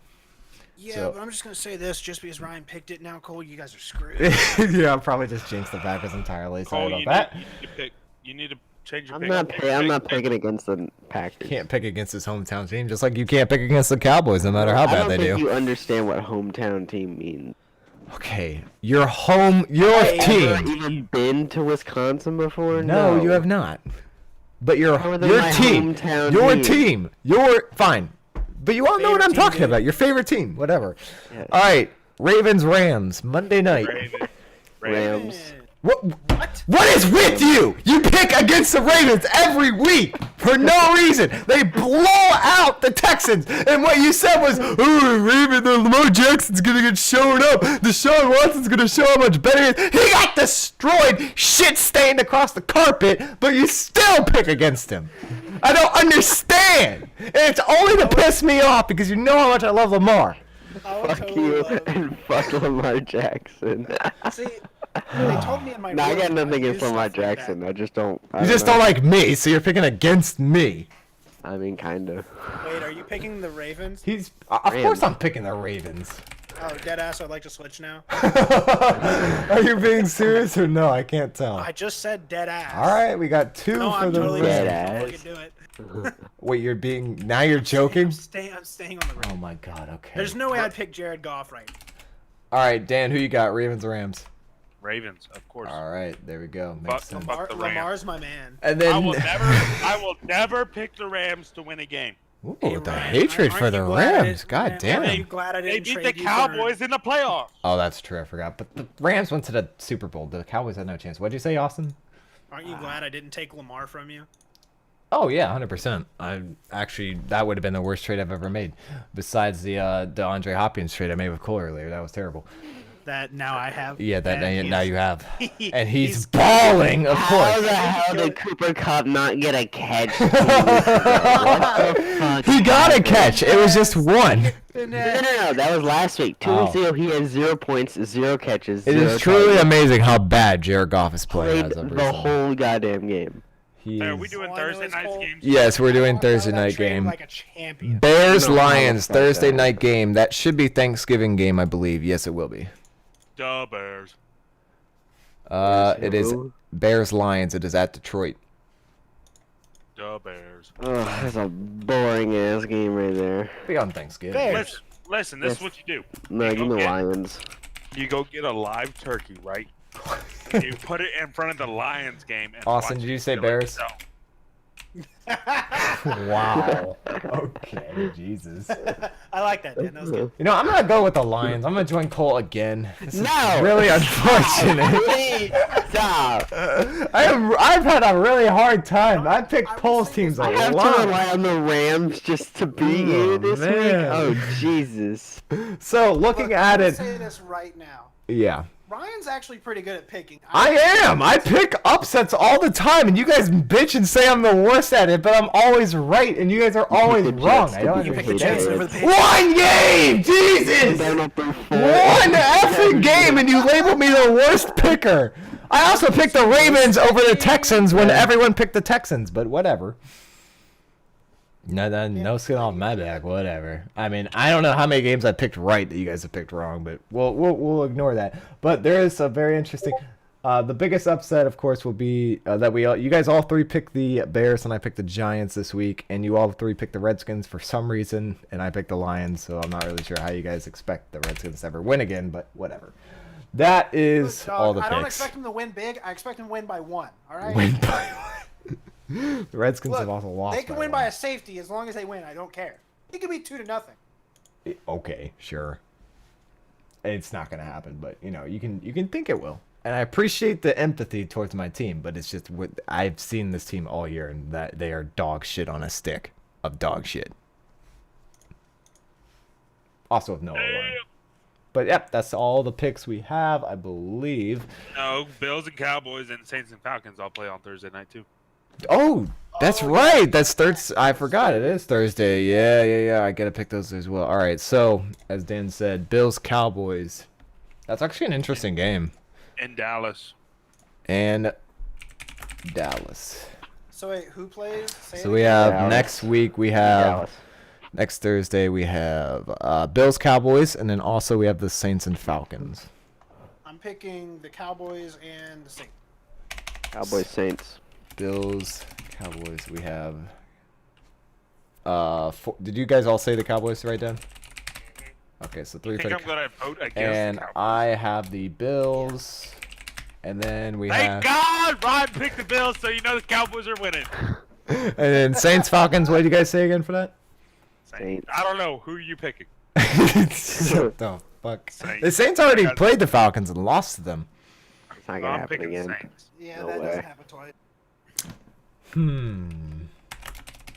Yeah, but I'm just gonna say this: just because Ryan picked it, now Cole, you guys are screwed. Yeah, I'll probably just jinx the Packers entirely. Sorry Cole, about that. you need to change your I'm pick. not picking against the Packers. Can't pick against his hometown team, just like you can't pick against the Cowboys, no matter how bad they I don't think do. you understand what hometown team means. Okay, your team. Ever even been to Wisconsin before? No, you have not. But your How are they my team, hometown your team? fine. But you all know what I'm Favorite talking team, about. Your favorite team, whatever. Yeah. All right, Ravens Rams Monday night. Rams. What is with you? You pick against the Ravens every week for no reason. They blow out the Texans, and what you said was, "Oh, Ravens, Lamar Jackson's gonna get shown up. Deshaun Watson's gonna show how much better he is." He got destroyed, shit stained across the carpet, but you still pick against him. I don't understand. And it's only to piss me off because you know how much I love Lamar. Fuck you and fuck Lamar Jackson. See, they told me in my. No, I got room nothing do against Lamar stuff like that. Jackson. I just don't. You just don't like me, so you're picking against me. I mean, kind of. Wait, are you picking the Ravens? Of course I'm picking the Ravens. Oh, dead ass. I'd like to switch now. Are you being serious or no? I can't tell. I just said dead ass. All right, we got two No, for I'm the totally Rams. Dead Rams. ass. Do it. Wait, now you're joking? I'm staying on the Ravens. Oh my god, okay. There's no way I'd pick Jared Goff right now. All right, Dan, who you got? Ravens or Rams? Ravens, of course. All right, there we go. Makes sense. Fuck the Rams. Lamar's my man. And I will then never pick the Rams to win a game. Ooh, Hey, the Ryan, hatred aren't for you the glad I Rams. didn't- God Aren't damn. you glad I They didn't beat trade the you for- Cowboys in the playoffs. Oh, that's true. I forgot. But the Rams went to the Super Bowl. The Cowboys had no chance. What'd you say, Austin? Aren't you glad I didn't take Lamar from you? Oh yeah, 100%. That would have been the worst trade I've ever made. Besides the DeAndre Hopkins trade I made with Cole earlier, that was terrible. That now I have. Yeah, now you have, and he's he's balling, of How course. the hell did Cooper Cup not get a catch? What the fuck? He got a catch. It was just one. No, that was last week. 2 weeks ago, he had 0 points, 0 catches. It 0 is truly targets. amazing how bad Jared Goff is playing Played as of the recently. whole goddamn game. He Are we is- doing All I know Thursday is night's Cole- games? Yes, we're doing How Thursday that night trade game. Like a champion. Bears No, Lions no, no, no. Thursday night game. That should be Thanksgiving game, I believe. Yes, it will be. The Bears. It is Who? Bears Lions. It is at Detroit. The Bears. Ugh, that's a boring ass game right there. Be on Thanksgiving. Bears. Listen, this is Yes. what you do. No, give me Okay. Lions. You go get a live turkey, right? You put it in front of the Lions game. And Austin, watch did you it say kill Bears? itself. Wow. Okay, Jesus. I like that, Dan. That was good. You know, I'm gonna go with the Lions. I'm gonna join Cole again. This is No! really unfortunate. Please stop. I've had a really hard time. I picked Cole's teams a I have to lot. rely on the Rams just to beat you this week. man. Oh Jesus. So looking at I'm it, say this right now. yeah. Ryan's actually pretty good at picking. I am. I pick upsets all the time, and you guys bitch and say I'm the worst at it, but I'm always right, and you guys are always the wrong. Jets I to don't beat the pick the understand. Jets Patriots. over the Patriots. One game, Jesus! Down up there four. One effing game, and you label me the worst picker. I also picked the Ravens over the Texans when everyone picked the Texans, but whatever. No skin off my back. Whatever. I mean, I don't know how many games I picked right that you guys have picked wrong, but we'll ignore that. But there is a very interesting. The biggest upset, of course, will be that you guys all three picked the Bears and I picked the Giants this week, and you all three picked the Redskins for some reason, and I picked the Lions. So I'm not really sure how you guys expect the Redskins to ever win again, but whatever. That is Look, dog, all the I picks. don't expect them to win big. I expect them to win by 1. All right. Win by one. The Redskins Look, have also lost. they can win one. by a safety as long as they win. I don't care. It could be 2-0. Okay, sure. It's not gonna happen, but you can think it will. And I appreciate the empathy towards my team, but it's just I've seen this team all year, and that they are dog shit on a stick of dog shit. Also with no O-line. But yep, that's all the picks we have, I believe. No, Bills and Cowboys and Saints and Falcons all play on Thursday night too. Oh, that's right. That's Thursday. I forgot it is Thursday. Yeah. I gotta pick those as well. All right. So as Dan said, Bills Cowboys. That's actually an interesting game. In Dallas. And Dallas. So wait, who plays? So we have Dallas. next week. We have Dallas. next Thursday. We have Bills Cowboys, and then also we have the Saints and Falcons. I'm picking the Cowboys and the Saints. Cowboys Saints. Bills Cowboys. We have. Did you guys all say the Cowboys right down? Okay, so 3 I think pick. I'm gonna vote against And the Cowboys. I have the Bills. And then we Thank have. God Ryan picked the Bills, so you know the Cowboys are winning. And then Saints Falcons. What did you guys say again for that? Saints. I don't know. Who are you picking? What the fuck? Saints. The Saints already played the Falcons and lost to them. It's not I'm gonna happen picking again. Saints. Yeah, No that way. doesn't happen twice.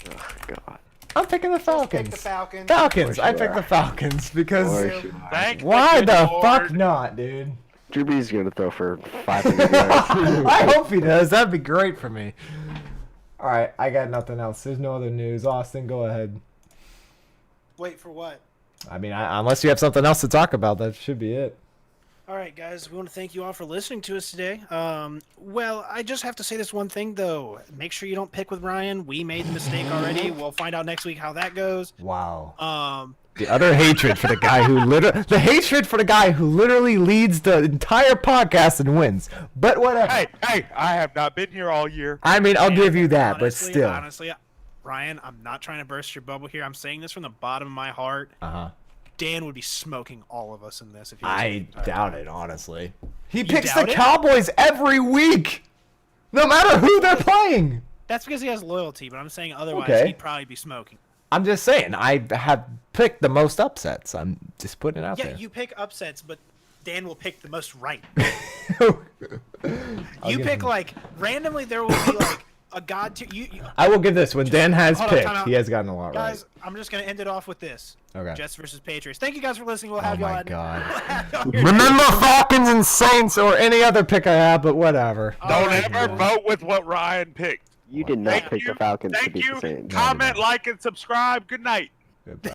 Oh God. I'm picking the Just pick Falcons. the Falcons. Falcons. Of I course you picked the are. Falcons because. Or should I? Thank Why good the Lord. fuck not, dude? Drew Brees gonna throw for 500 yards. I hope he does. That'd be great for me. All right, I got nothing else. There's no other news. Austin, go ahead. Wait for what? I mean, unless you have something else to talk about, that should be it. All right, guys, we want to thank you all for listening to us today. Well, I just have to say this one thing, though. Make sure you don't pick with Ryan. We made the mistake already. We'll find out next week how that goes. Wow. The utter hatred for the guy who literally leads the entire podcast and wins. But whatever. Hey, I have not been here all year. I mean, I'll give you that, but Honestly, still. Honestly, Ryan, I'm not trying to burst your bubble here. I'm saying this from the bottom of my heart. Uh-huh. Dan would be smoking all of us in this if he was I the entire doubt time. it, honestly. He picks the doubt it? Cowboys every week, no matter who they're playing. That's because he has loyalty, but I'm saying otherwise Okay. he'd probably be smoking. I'm just saying, I have picked the most upsets. I'm just putting it out Yeah, there. you pick upsets, but Dan will pick the most right. I'll You give pick him- like randomly. There will be like a god tier. I will give this. When Dan has hold on, picked, time out. he has gotten a lot Guys, I'm just gonna end it off with this. Okay. Jets versus Patriots. Thank you guys for listening. We'll right. Oh have y'all. my at- God. we'll have y'all here Remember Falcons and Saints or any other pick I have, but whatever. All Don't right, ever cool. vote with what Ryan picked. You did not Thank pick you. the Falcons to Thank beat you. the Saints. Comment, like, and subscribe. Good night. Goodbye.